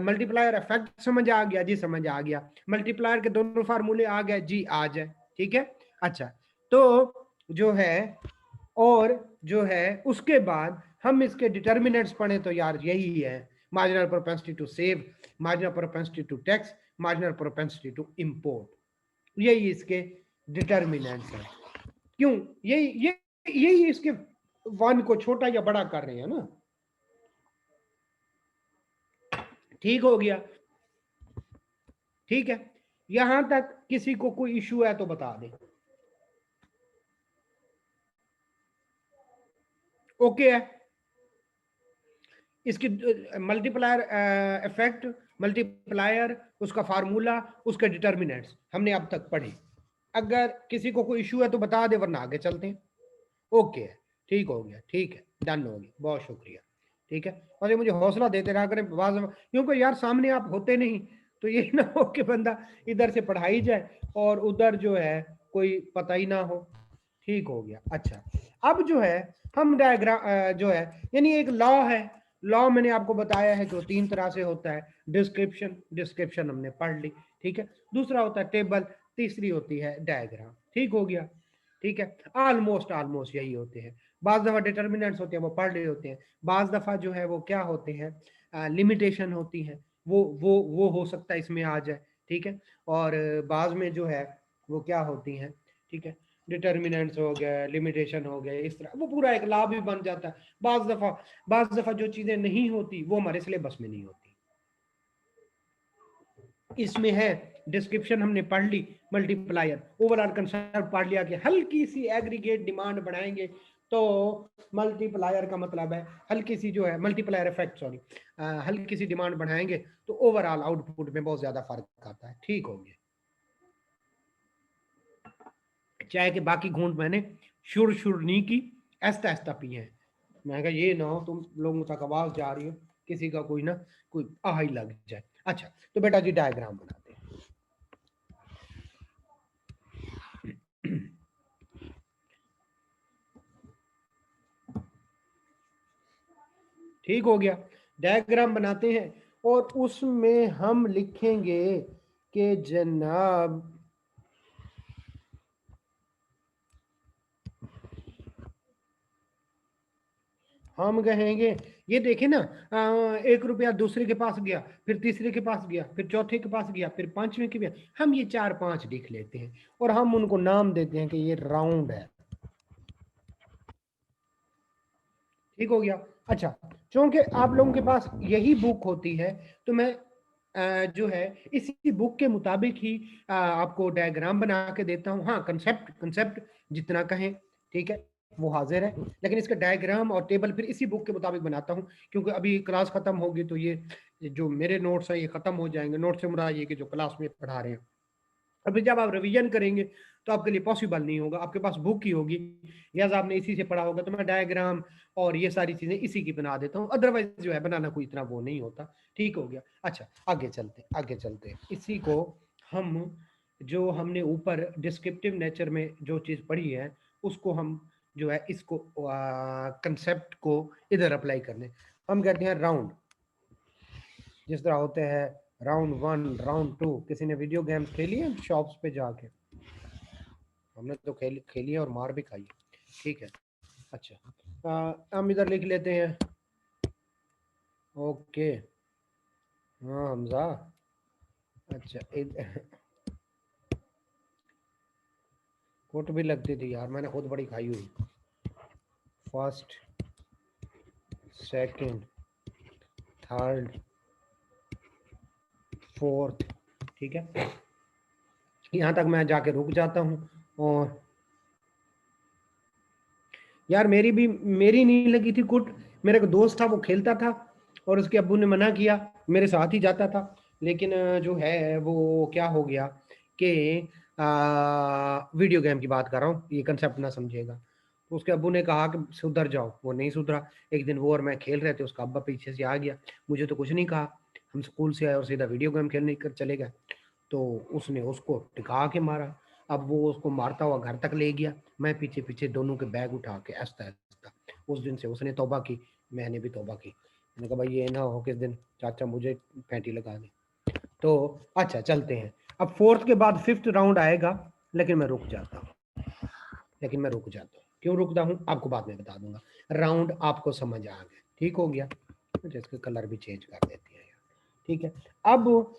Speaker 2: मल्टीप्लायर इफेक्ट समझ आ गया जी, समझ आ गया। मल्टीप्लायर के दोनों फार्मूले आ गए जी, आ जाए, ठीक है। अच्छा, तो जो है और जो है उसके बाद हम इसके डिटर्मिनेंट्स पढ़े तो यार यही है, marginal propensity to save, marginal propensity to tax, marginal propensity to import, यही इसके डिटर्मिनेंट्स हैं। क्यों? यही इसके वन को छोटा या बड़ा कर रहे हैं ना। ठीक हो गया, ठीक है। यहां तक किसी को कोई इशू है तो बता दे। ओके है। इसकी मल्टीप्लायर इफेक्ट, मल्टीप्लायर, उसका फार्मूला, उसके डिटर्मिनेंट्स हमने अब तक पढ़े। अगर किसी को कोई इशू है तो बता दे, वरना आगे चलते हैं। ओके है, ठीक हो गया, ठीक है, डन हो गया, बहुत शुक्रिया, ठीक है। और ये मुझे हौसला देते रहा करें, क्योंकि यार सामने आप होते नहीं, तो ये ना हो कि बंदा इधर से पढ़ाई जाए और उधर जो है कोई पता ही ना हो। ठीक हो गया। अच्छा, अब जो है हम डायग्राम जो है, यानी एक लॉ है। लॉ मैंने आपको बताया है कि वो 3 तरह से होता है। डिस्क्रिप्शन हमने पढ़ ली, ठीक है। दूसरा होता है टेबल, तीसरी होती है डायग्राम। ठीक हो गया, ठीक है। ऑलमोस्ट यही होते हैं। बाज दफा डिटर्मिनेंट्स होते हैं, वो पढ़ रहे होते हैं। बाज दफा जो है वो क्या होते हैं, लिमिटेशन होती है, वो हो सकता है इसमें आ जाए, ठीक है। और बाज में जो है वो क्या होती हैं, ठीक है, डिटर्मिनेंट्स हो गए, लिमिटेशन हो गए, इस तरह वो पूरा एक लॉ भी बन जाता है। बाज दफा जो चीजें नहीं होती वो हमारे सिलेबस में नहीं होती। इसमें है डिस्क्रिप्शन हमने पढ़ ली, मल्टीप्लायर, ओवरऑल कंसेप्ट पढ़ लिया कि हल्की सी एग्रीगेट डिमांड बढ़ाएंगे तो मल्टीप्लायर का मतलब है हल्की सी जो है मल्टीप्लायर इफेक्ट, सॉरी, हल्की सी डिमांड बढ़ाएंगे तो ओवरऑल आउटपुट में बहुत ज्यादा फर्क आता है। ठीक हो गया। चाय के बाकी घूंट मैंने शुर नहीं की, ऐसा ऐसा पिए हैं। मैं कहा ये ना हो तुम लोगों तक आवाज जा रही हो, किसी का कोई ना कोई आह ही लग जाए। अच्छा, तो बेटा जी डायग्राम बनाते हैं। ठीक हो गया, डायग्राम बनाते हैं और उसमें हम लिखेंगे कि जनाब हम कहेंगे ये देखें ना, 1 रुपया दूसरे के पास गया, फिर तीसरे के पास गया, फिर चौथे के पास गया, फिर पांचवें के पास। हम ये 4-5 लिख लेते हैं और हम उनको नाम देते हैं कि ये राउंड है। ठीक हो गया। अच्छा, क्योंकि आप लोगों के पास यही बुक होती है तो मैं जो है इसी बुक के मुताबिक ही आपको डायग्राम बना के देता हूँ। हाँ, कंसेप्ट जितना कहें, ठीक है, वो हाजिर है, लेकिन इसका डायग्राम और टेबल फिर इसी बुक के मुताबिक बनाता हूँ, क्योंकि अभी क्लास खत्म होगी तो ये जो मेरे नोट्स हैं ये खत्म हो जाएंगे। नोट्स से मुराद ये कि जो क्लास में पढ़ा रहे हैं, अभी जब आप रिवीजन करेंगे तो आपके लिए पॉसिबल नहीं होगा, आपके पास बुक ही होगी या आपने इसी से पढ़ा होगा, तो मैं डायग्राम और ये सारी चीजें इसी की बना देता हूँ, अदरवाइज जो है बनाना कोई इतना वो नहीं होता। ठीक हो गया। अच्छा, आगे चलते इसी को हम जो हमने ऊपर डिस्क्रिप्टिव नेचर में जो चीज पढ़ी है उसको हम जो है इसको कंसेप्ट को इधर अप्लाई करने। हम कहते हैं राउंड, जिस तरह होते हैं राउंड 1, राउंड 2। किसी ने वीडियो गेम्स खेली है शॉप्स पे जाके? हमने तो खेली है और मार भी खाई है। ठीक है। अच्छा, हम इधर लिख लेते हैं। ओके, हाँ हमजा। अच्छा, कोट भी लगती थी यार, मैंने खुद बड़ी खाई हुई। फर्स्ट, सेकंड, थर्ड, फोर्थ, ठीक है। यहाँ तक मैं जाके रुक जाता हूँ। और यार मेरी नहीं लगी थी कुट, मेरे को दोस्त था वो खेलता था और उसके अब्बू ने मना किया, मेरे साथ ही जाता था, लेकिन जो है वो क्या हो गया कि वीडियो गेम की बात कर रहा हूँ, ये कंसेप्ट ना समझिएगा। तो उसके अब्बू ने कहा कि सुधर जाओ, वो नहीं सुधरा। एक दिन वो और मैं खेल रहे थे, उसका अब्बा पीछे से आ गया, मुझे तो कुछ नहीं कहा, हम स्कूल से आए और सीधा वीडियो गेम खेलने कर चले गए, तो उसने उसको टिका के मारा। अब वो उसको मारता हुआ घर तक ले गया, मैं पीछे पीछे दोनों के बैग उठा के ऐसा ऐसा। उस दिन से उसने तौबा की, मैंने भी तौबा की। मैंने कहा भाई ये ना हो किस दिन चाचा मुझे फैंटी लगा दे। तो अच्छा चलते हैं, अब फोर्थ के बाद फिफ्थ राउंड आएगा, लेकिन मैं रुक जाता हूँ। क्यों रुकता हूँ आपको बाद में बता दूंगा। राउंड आपको समझ आ गया, ठीक हो गया। इसके कलर भी चेंज कर देती है यार, ठीक है। अब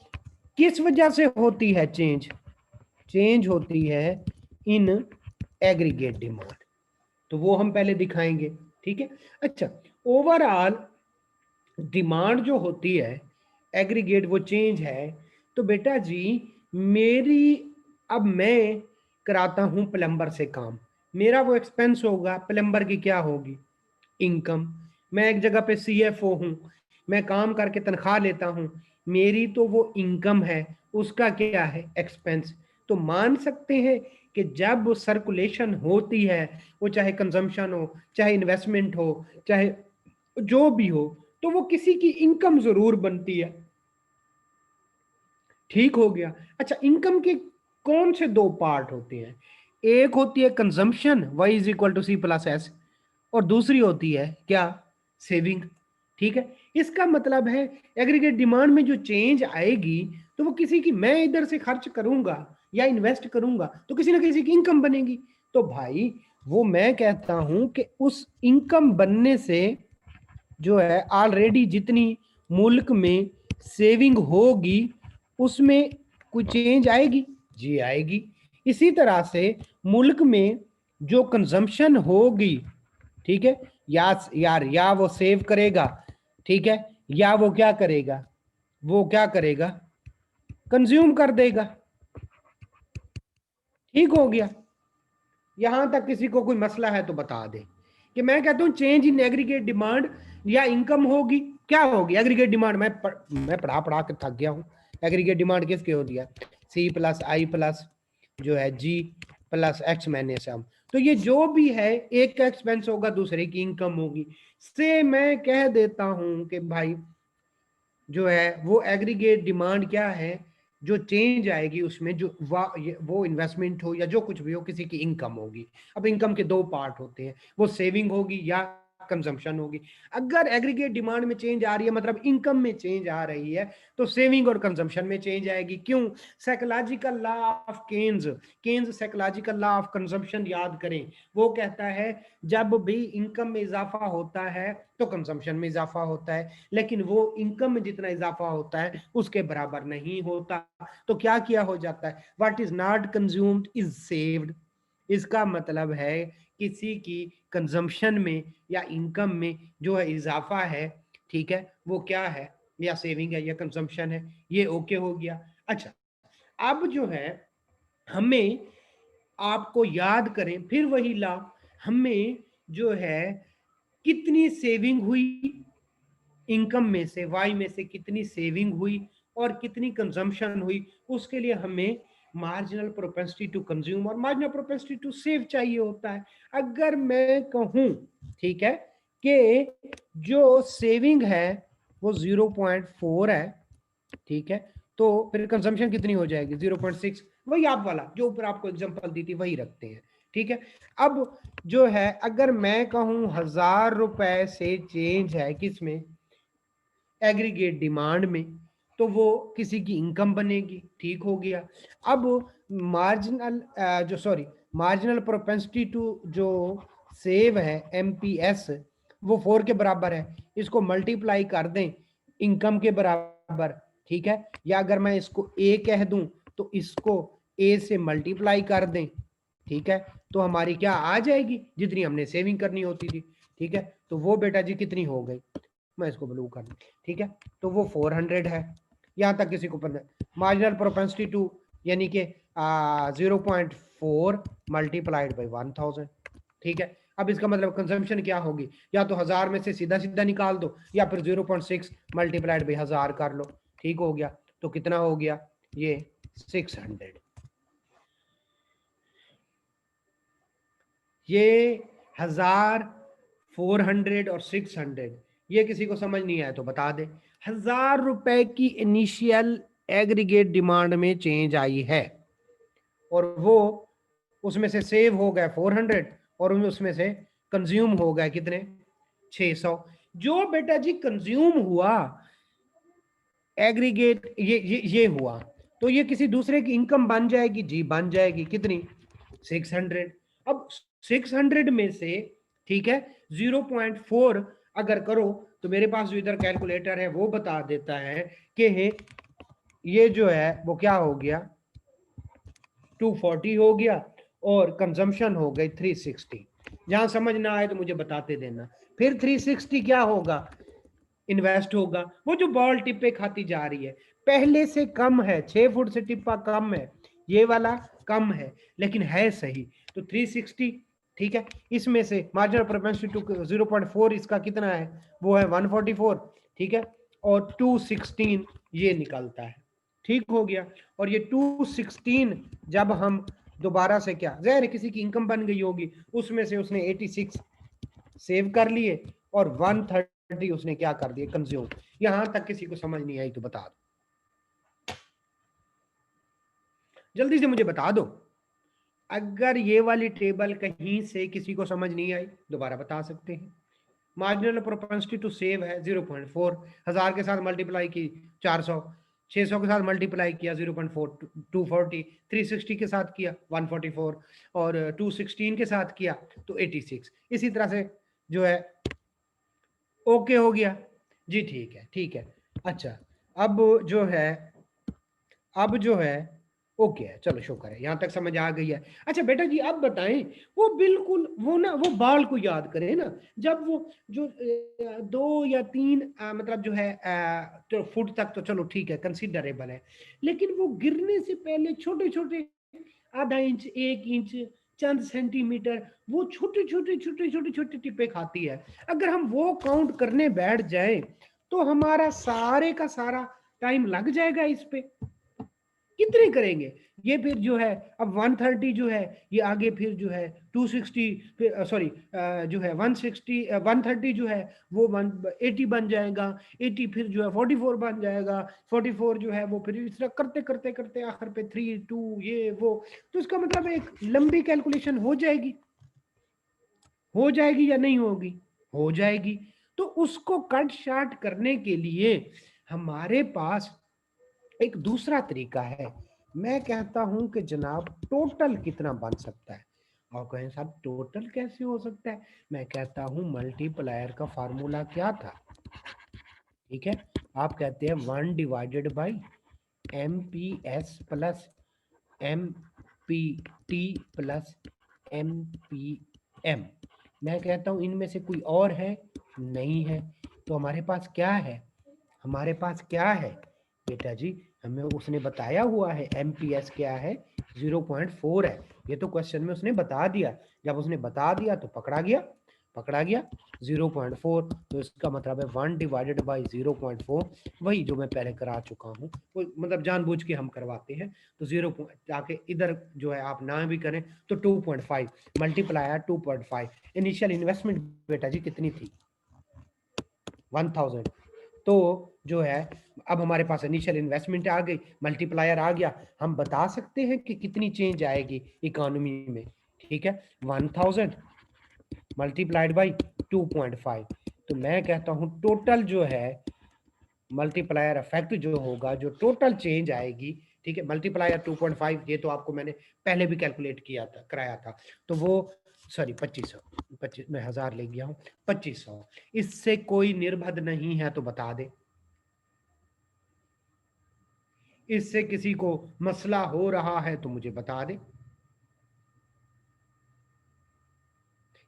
Speaker 2: किस वजह से होती है चेंज होती है इन एग्रीगेट डिमांड, तो वो हम पहले दिखाएंगे, ठीक है। अच्छा, ओवरऑल डिमांड जो होती है एग्रीगेट वो चेंज है। तो बेटा जी मेरी, अब मैं कराता हूं प्लम्बर से काम, मेरा वो एक्सपेंस होगा, प्लम्बर की क्या होगी, इनकम। मैं एक जगह पे सीएफओ हूं, मैं काम करके तनख्वाह लेता हूं, मेरी तो वो इनकम है, उसका क्या है, एक्सपेंस। तो मान सकते हैं कि जब वो सर्कुलेशन होती है, वो चाहे कंजम्पशन हो, चाहे इन्वेस्टमेंट हो, चाहे जो भी हो, तो वो किसी की इनकम जरूर बनती है, ठीक हो गया। अच्छा, इनकम के कौन से दो पार्ट होते हैं, एक होती है consumption, y is equal to C plus S, और दूसरी होती है क्या, सेविंग, ठीक है। इसका मतलब है एग्रीगेट डिमांड में जो चेंज आएगी, तो वो किसी की, मैं इधर से खर्च करूंगा या इन्वेस्ट करूंगा तो किसी ना किसी की इनकम बनेगी। तो भाई वो मैं कहता हूं कि उस इनकम बनने से जो है ऑलरेडी जितनी मुल्क में सेविंग होगी उसमें कोई चेंज आएगी, जी आएगी। इसी तरह से मुल्क में जो कंजम्पशन होगी, ठीक है, या वो सेव करेगा, ठीक है, या वो क्या करेगा, कंज्यूम कर देगा, ठीक हो गया। यहां तक किसी को कोई मसला है तो बता दे कि मैं कहता हूं चेंज इन एग्रीगेट डिमांड या इनकम होगी, क्या होगी एग्रीगेट डिमांड, मैं पढ़ा के थक गया हूं। एग्रीगेट डिमांड किसके होती है, सी प्लस आई प्लस जो है जी प्लस एक्स मैंने सम। तो ये जो भी है एक का एक्सपेंस होगा, दूसरे की इनकम होगी। से मैं कह देता हूं कि भाई जो है वो एग्रीगेट डिमांड क्या है, जो चेंज आएगी उसमें जो वो इन्वेस्टमेंट हो या जो कुछ भी हो, किसी की इनकम होगी। अब इनकम के दो पार्ट होते हैं, वो सेविंग होगी या कंजम्पशन होगी। अगर एग्रीगेट डिमांड में चेंज आ रही है, मतलब इनकम में चेंज आ रही है, तो सेविंग और कंजम्पशन में चेंज आएगी। क्यों, psychological law of Keynes psychological law of consumption याद करें, वो कहता है जब भी इनकम में इजाफा होता है तो कंजम्पशन में इजाफा होता है, लेकिन वो इनकम में जितना इजाफा होता है उसके बराबर नहीं होता। तो क्या किया हो जाता है, what is not consumed is saved. इसका मतलब है किसी की कंजम्पशन में या इनकम में जो है इजाफा है, ठीक है, वो क्या है, या सेविंग है या कंजम्पशन है, ये ओके हो गया। अच्छा, अब जो है हमें, आपको याद करें फिर वही ला, हमें जो है कितनी सेविंग हुई इनकम में से, वाई में से कितनी सेविंग हुई और कितनी कंजम्पशन हुई, उसके लिए हमें मार्जिनल प्रोपेंसिटी टू कंज्यूम और मार्जिनल प्रोपेंसिटी टू सेव चाहिए होता है। अगर मैं कहूं, ठीक है, कि जो सेविंग है वो 0.4 है, ठीक है, तो फिर कंजम्पशन कितनी हो जाएगी 0.6, वही आप वाला जो ऊपर आपको एग्जांपल दी थी वही रखते हैं, ठीक है। अब जो है अगर मैं कहूं 1000 रुपए से चेंज है किसमें, एग्रीगेट डिमांड में, तो वो किसी की इनकम बनेगी, ठीक हो गया। अब मार्जिनल मार्जिनल प्रोपेंसिटी टू जो सेव है एमपीएस, वो 4 के बराबर है, इसको मल्टीप्लाई कर दें इनकम के बराबर, ठीक है, या अगर मैं इसको ए कह दूं तो इसको ए से मल्टीप्लाई कर दें, ठीक है, तो हमारी क्या आ जाएगी, जितनी हमने सेविंग करनी होती थी, ठीक है। तो वो बेटा जी कितनी हो गई, मैं इसको ब्लू कर दूं, ठीक है, तो वो 400 है। यहां तक किसी को पता, मार्जिनल प्रोपेंसिटी टू यानी कि 0.4 मल्टीप्लाइड बाई 1000, ठीक है। अब इसका मतलब कंजम्पशन क्या होगी, या तो 1000 में से सीधा सीधा निकाल दो या फिर 0.6 मल्टीप्लाइड बाई 1000 कर लो, ठीक हो गया। तो कितना हो गया ये 600। ये 1000, 400 और 600, ये किसी को समझ नहीं आया तो बता दे। 1000 रुपए की इनिशियल एग्रीगेट डिमांड में चेंज आई है और वो उसमें से सेव हो गए 400 और उसमें से कंज्यूम हो गए कितने 600। जो बेटा जी कंज्यूम हुआ एग्रीगेट ये हुआ, तो ये किसी दूसरे की इनकम बन जाएगी जी, बन जाएगी कितनी 600। अब 600 में से ठीक है 0.4 अगर करो तो मेरे पास जो इधर कैलकुलेटर है वो बता देता है कि ये जो है वो क्या हो गया 240 हो गया और कंजम्पशन हो गई 360। जहां समझ ना आए तो मुझे बताते देना। फिर 360 क्या होगा इन्वेस्ट होगा। वो जो बॉल टिप्पे खाती जा रही है पहले से कम है, 6 फुट से टिप्पा कम है, ये वाला कम है लेकिन है सही। तो 360 ठीक है, इसमें से मार्जिनल प्रोपेंसिटी टू 0.4 इसका कितना है वो है 144 ठीक है, और 216 ये निकलता है। ठीक हो गया। और ये 216 जब हम दोबारा से क्या ज़ाहिर किसी की इनकम बन गई होगी उसमें से उसने 86 सेव कर लिए और 130 उसने क्या कर दिए कंज्यूम। यहां तक किसी को समझ नहीं आई तो बता दो, जल्दी से मुझे बता दो। अगर ये वाली टेबल कहीं से किसी को समझ नहीं आई दोबारा बता सकते हैं। मार्जिनल प्रोपेंसिटी टू सेव है 0.4, 1000 के साथ मल्टीप्लाई की 400, 600 के साथ मल्टीप्लाई किया 0.4 240, 360 के साथ किया 144 और 216 के साथ किया तो 86। इसी तरह से जो है ओके हो गया जी, ठीक है ठीक है। अच्छा अब जो है ओके है, चलो शुक्र है यहां तक समझ आ गई है। अच्छा बेटा जी अब बताएं, वो बिल्कुल वो ना वो बाल को याद करें ना, जब वो जो 2 या 3 मतलब जो है तो फुट तक तो चलो ठीक है कंसिडरेबल है, लेकिन वो गिरने से पहले छोटे छोटे आधा इंच 1 इंच चंद सेंटीमीटर वो छोटे छोटे छोटे छोटे छोटे टिप्पे खाती है। अगर हम वो काउंट करने बैठ जाएं तो हमारा सारे का सारा टाइम लग जाएगा इस पे। कितने करेंगे ये, फिर जो है अब 130 जो है ये आगे फिर जो है 260 सॉरी जो है 160 130 जो है वो 180 बन जाएगा, 80 फिर जो है 44 बन जाएगा, 44 जो है वो फिर इस तरह करते करते करते आखिर पे 3 2 ये वो। तो इसका मतलब एक लंबी कैलकुलेशन हो जाएगी या नहीं होगी, हो जाएगी। तो उसको कट शार्ट करने के लिए हमारे पास एक दूसरा तरीका है। मैं कहता हूं कि जनाब टोटल कितना बन सकता है। और कहें साहब टोटल कैसे हो सकता है, मैं कहता हूं मल्टीप्लायर का फार्मूला क्या था। ठीक है, आप कहते हैं 1 divided by M P S plus M P T plus M P M. मैं कहता हूं इनमें से कोई और है नहीं है, तो हमारे पास क्या है, हमारे पास क्या है बेटा जी, हमें उसने बताया हुआ है एमपीएस क्या है 0.4 है। ये तो क्वेश्चन में उसने बता दिया, जब उसने बता दिया तो पकड़ा गया 0.4। तो इसका मतलब है 1 डिवाइडेड बाई 0.4, वही जो मैं पहले करा चुका हूँ, वो मतलब जानबूझ के हम करवाते हैं। तो 0 जाके इधर जो है आप ना भी करें तो 2.5 मल्टीप्लायर 2.5। इनिशियल इन्वेस्टमेंट बेटा जी कितनी थी 1000। तो जो है अब हमारे पास इनिशियल इन्वेस्टमेंट आ गई, मल्टीप्लायर आ गया, हम बता सकते हैं कि कितनी चेंज आएगी इकोनॉमी में। ठीक है 1000 मल्टीप्लाइड बाई 2.5। तो मैं कहता हूं टोटल जो है मल्टीप्लायर इफेक्ट जो होगा, जो टोटल चेंज आएगी, ठीक है मल्टीप्लायर 2.5, ये तो आपको मैंने पहले भी कैलकुलेट किया था कराया था, तो वो सॉरी 2500 मैं 1000 ले गया हूं 2500। इससे कोई निर्बध नहीं है तो बता दे, इससे किसी को मसला हो रहा है तो मुझे बता दे।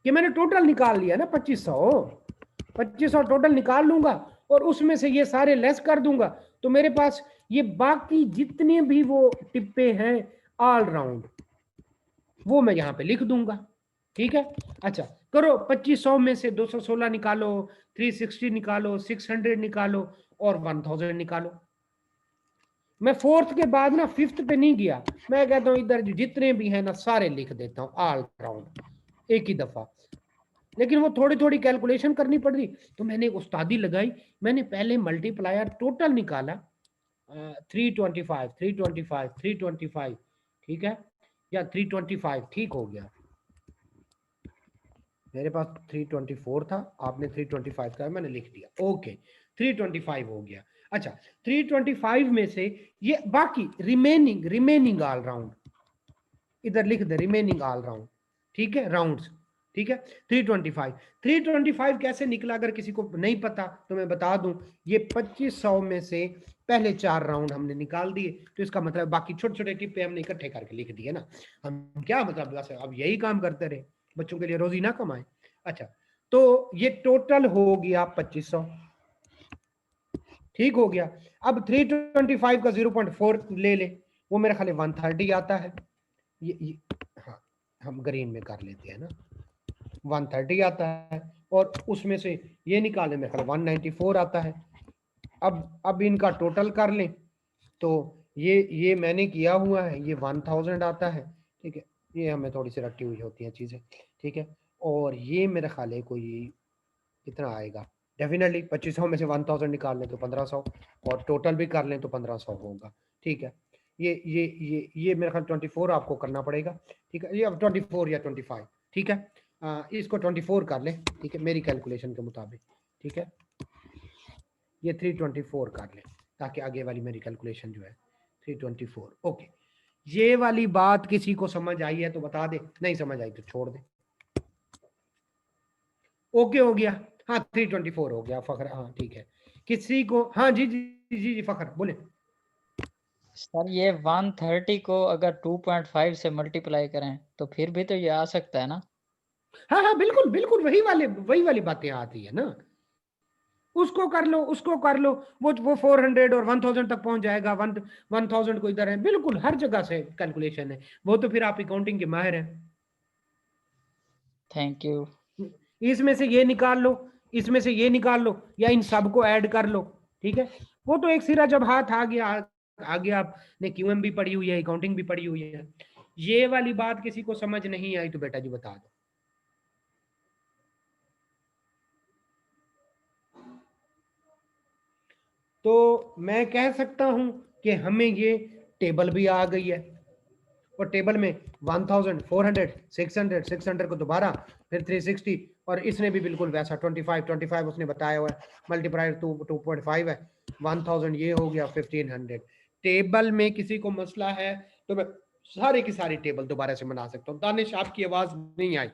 Speaker 2: ये मैंने टोटल निकाल लिया ना 2500 टोटल निकाल लूंगा और उसमें से ये सारे लेस कर दूंगा, तो मेरे पास ये बाकी जितने भी वो टिप्पे हैं ऑल राउंड वो मैं यहां पे लिख दूंगा। ठीक है, अच्छा करो 2500 में से 216 निकालो, 360 निकालो, 600 निकालो और 1000 निकालो। मैं फोर्थ के बाद ना फिफ्थ पे नहीं गया, मैं कहता हूं इधर जितने भी हैं ना सारे लिख देता हूं ऑल राउंड एक ही दफा। लेकिन वो थोड़ी थोड़ी कैलकुलेशन करनी पड़ रही, तो मैंने एक उस्तादी लगाई, मैंने पहले मल्टीप्लायर टोटल निकाला 325 325 325, ठीक है या 325, ठीक हो गया। मेरे पास 324 था, आपने 325 का मैंने लिख दिया, ओके 325 हो गया। अच्छा 325 में से ये बाकी रिमेनिंग ऑल राउंड इधर लिख दे, रिमेनिंग ऑल राउंड, ठीक है, राउंड्स, ठीक है। 325 कैसे निकला, अगर किसी को नहीं पता तो मैं बता दूं, ये 2500 में से पहले 4 राउंड हमने निकाल दिए, तो इसका मतलब बाकी छोटे छोटे टिप्पे हमने इकट्ठे करके लिख दिए ना। हम क्या मतलब बस अब यही काम करते रहे, बच्चों के लिए रोजी ना कमाए। अच्छा तो ये टोटल हो गया 2500, ठीक हो गया। अब 325 का 0.4 ले ले, वो मेरे ख्याल 130 आता है। ये हाँ हम ग्रीन में कर लेते हैं ना, 130 आता है, और उसमें से ये निकाले मेरे ख्याल 194 आता है। अब इनका टोटल कर लें तो ये मैंने किया हुआ है, ये 1000 आता है, ठीक है। ये हमें थोड़ी सी रटी हुई होती हैं चीज़ें, ठीक है। और ये मेरे ख्याल है कोई कितना आएगा, डेफिनेटली 2500 में से 1000 निकाल लें तो 1500, और टोटल भी कर लें तो 1500 होगा, ठीक है। ये मेरे ख्याल 24 आपको करना पड़ेगा, ठीक है। ये अब 24 या 25, ठीक है। इसको 24 कर लें, ठीक है, मेरी कैलकुलेशन के मुताबिक, ठीक है। ये 324 कर लें ताकि आगे वाली मेरी कैलकुलेशन जो है 324, ओके। ये वाली बात किसी को समझ आई है तो बता दे, नहीं समझ आई तो छोड़ दे। ओके हो गया, हाँ 324 हो गया फखर, हाँ ठीक है। किसी को, हाँ जी जी जी जी फखर बोले।
Speaker 1: सर ये 130 को अगर 2.5 से मल्टीप्लाई करें तो फिर भी तो ये आ सकता है ना?
Speaker 2: हाँ हाँ बिल्कुल बिल्कुल, वही वाली बातें आती है ना। उसको कर लो, उसको कर लो, वो 400 और 1000 तक पहुंच जाएगा। 1000 को इधर है, बिल्कुल हर जगह से कैलकुलेशन है वो, तो फिर आप अकाउंटिंग के माहिर हैं।
Speaker 1: Thank you.
Speaker 2: इसमें से ये निकाल लो, इसमें से ये निकाल लो, या इन सबको ऐड कर लो, ठीक है। वो तो एक सिरा जब हाथ आ गया, आगे आपने क्यूएम भी पढ़ी हुई है, अकाउंटिंग भी पढ़ी हुई है। ये वाली बात किसी को समझ नहीं आई तो बेटा जी बता दो। तो मैं कह सकता हूं कि हमें ये टेबल भी आ गई है, और टेबल में 1000, 400, 600, 600 को दोबारा फिर 360, और इसने भी बिल्कुल वैसा 25 उसने बताया हुआ है, मल्टीप्लायर 2.5 है, 1000 ये हो गया 1500। टेबल में किसी को मसला है तो मैं सारी की सारी टेबल दोबारा से बना सकता हूँ। दानिश आपकी आवाज नहीं आई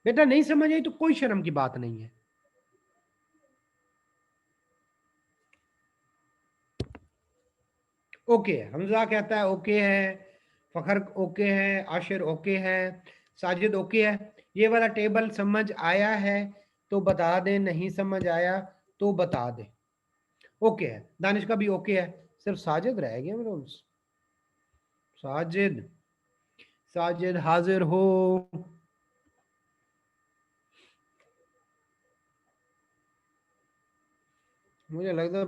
Speaker 2: बेटा, नहीं समझ आई तो कोई शर्म की बात नहीं है। ओके है, हमजा कहता है ओके है, फखर ओके है, आशिर ओके है, साजिद ओके है। ये वाला टेबल समझ आया है तो बता दे, नहीं समझ आया तो बता दे। ओके है, दानिश का भी ओके है, सिर्फ साजिद रह गया मेरे उनसे। साजिद, साजिद हाजिर हो। मुझे लगता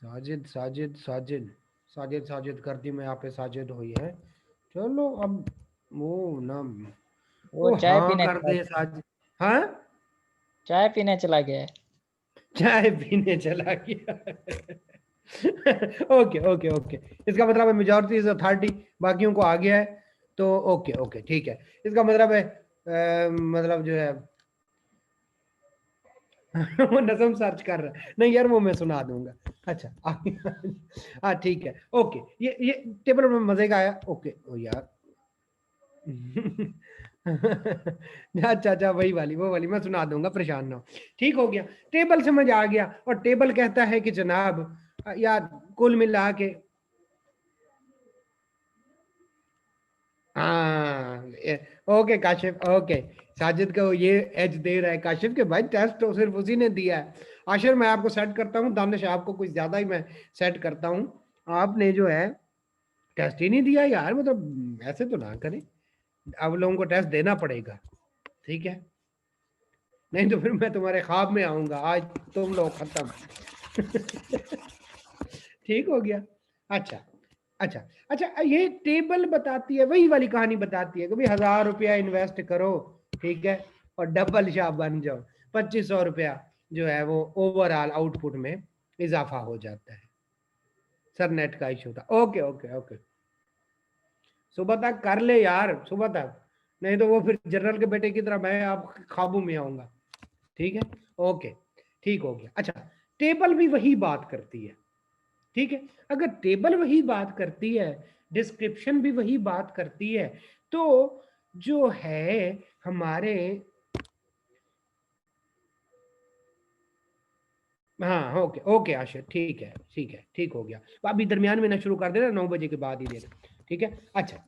Speaker 2: साजिद साजिद साजिद साजिद साजिद कर दी मैं यहाँ पे, साजिद हुई है। चलो अब वो ना,
Speaker 1: वो
Speaker 2: ओ
Speaker 1: चाय
Speaker 2: हाँ
Speaker 1: पीने
Speaker 2: कर
Speaker 1: चला
Speaker 2: दे
Speaker 1: गया।
Speaker 2: साजिद। हाँ
Speaker 1: चाय पीने चला गया है।
Speaker 2: चाय पीने चला गया। ओके ओके ओके, इसका मतलब है मेजॉरिटी इज अथॉरिटी, बाकियों को आ गया है तो ओके ओके ठीक है। इसका मतलब है मतलब जो है वो नज़म सर्च कर रहा है, नहीं यार वो मैं सुना दूंगा। अच्छा हाँ ठीक है, ओके। ये टेबल में मजे का आया, ओके ओ यार। अच्छा अच्छा वही वाली, वो वाली मैं सुना दूंगा, परेशान ना हो। ठीक हो गया, टेबल समझ आ गया। और टेबल कहता है कि जनाब यार कुल मिला के, हाँ ओके काशिफ, ओके। साजिद को ये एज दे रहा है काशिफ के भाई, टेस्ट तो सिर्फ उसी ने दिया है। आशिर मैं आपको सेट करता हूँ, दानिश आपको कुछ ज्यादा ही मैं सेट करता हूँ। आपने जो है टेस्ट ही नहीं दिया यार, मतलब ऐसे तो ना करें, अब लोगों को टेस्ट देना पड़ेगा, ठीक है। नहीं तो फिर मैं तुम्हारे ख्वाब में आऊंगा, आज तुम लोग खत्म। ठीक हो गया। अच्छा अच्छा अच्छा, ये टेबल बताती है, वही वाली कहानी बताती है कि भाई 1000 रुपया इन्वेस्ट करो, ठीक है, और डबल शाह बन जाओ। 2500 रुपया जो है वो ओवरऑल आउटपुट में इजाफा हो जाता है। सर नेट का इशू था। ओके ओके ओके, सुबह तक कर ले यार, सुबह तक, नहीं तो वो फिर जनरल के बेटे की तरह मैं आप खाबू में आऊंगा। ठीक है, ओके, ठीक हो गया। अच्छा, टेबल भी वही बात करती है, ठीक है। अगर टेबल वही बात करती है, डिस्क्रिप्शन भी वही बात करती है, तो जो है हमारे, हाँ ओके ओके आशा, ठीक है ठीक है, ठीक हो गया। तो अभी दरमियान में ना शुरू कर देना, 9 बजे के बाद ही देना, ठीक है। अच्छा,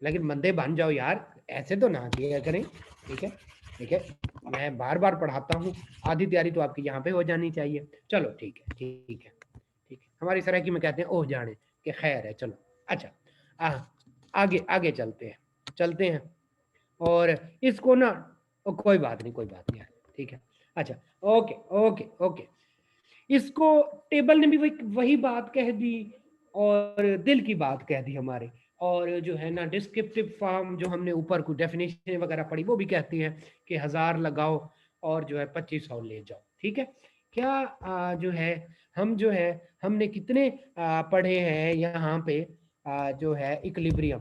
Speaker 2: लेकिन मंदे बन जाओ यार, ऐसे तो ना किया करें, ठीक है ठीक है। मैं बार बार पढ़ाता हूँ, आधी तैयारी तो आपकी यहाँ पे हो जानी चाहिए। चलो ठीक है ठीक है ठीक है, हमारी सरायकी में कहते हैं ओह जाने कि खैर है। चलो अच्छा, आगे आगे चलते हैं। और इसको ना, कोई बात नहीं कोई बात नहीं यार, ठीक है। अच्छा, ओके ओके ओके, इसको टेबल ने भी वही बात कह दी, और दिल की बात कह दी हमारे। और जो है ना डिस्क्रिप्टिव फॉर्म, जो हमने ऊपर कुछ डेफिनेशन वगैरह पढ़ी, वो भी कहती है कि 1000 लगाओ और जो है 2500 ले जाओ, ठीक है। क्या जो है हम जो है हमने कितने पढ़े हैं यहाँ पे जो है इक्विलिब्रियम,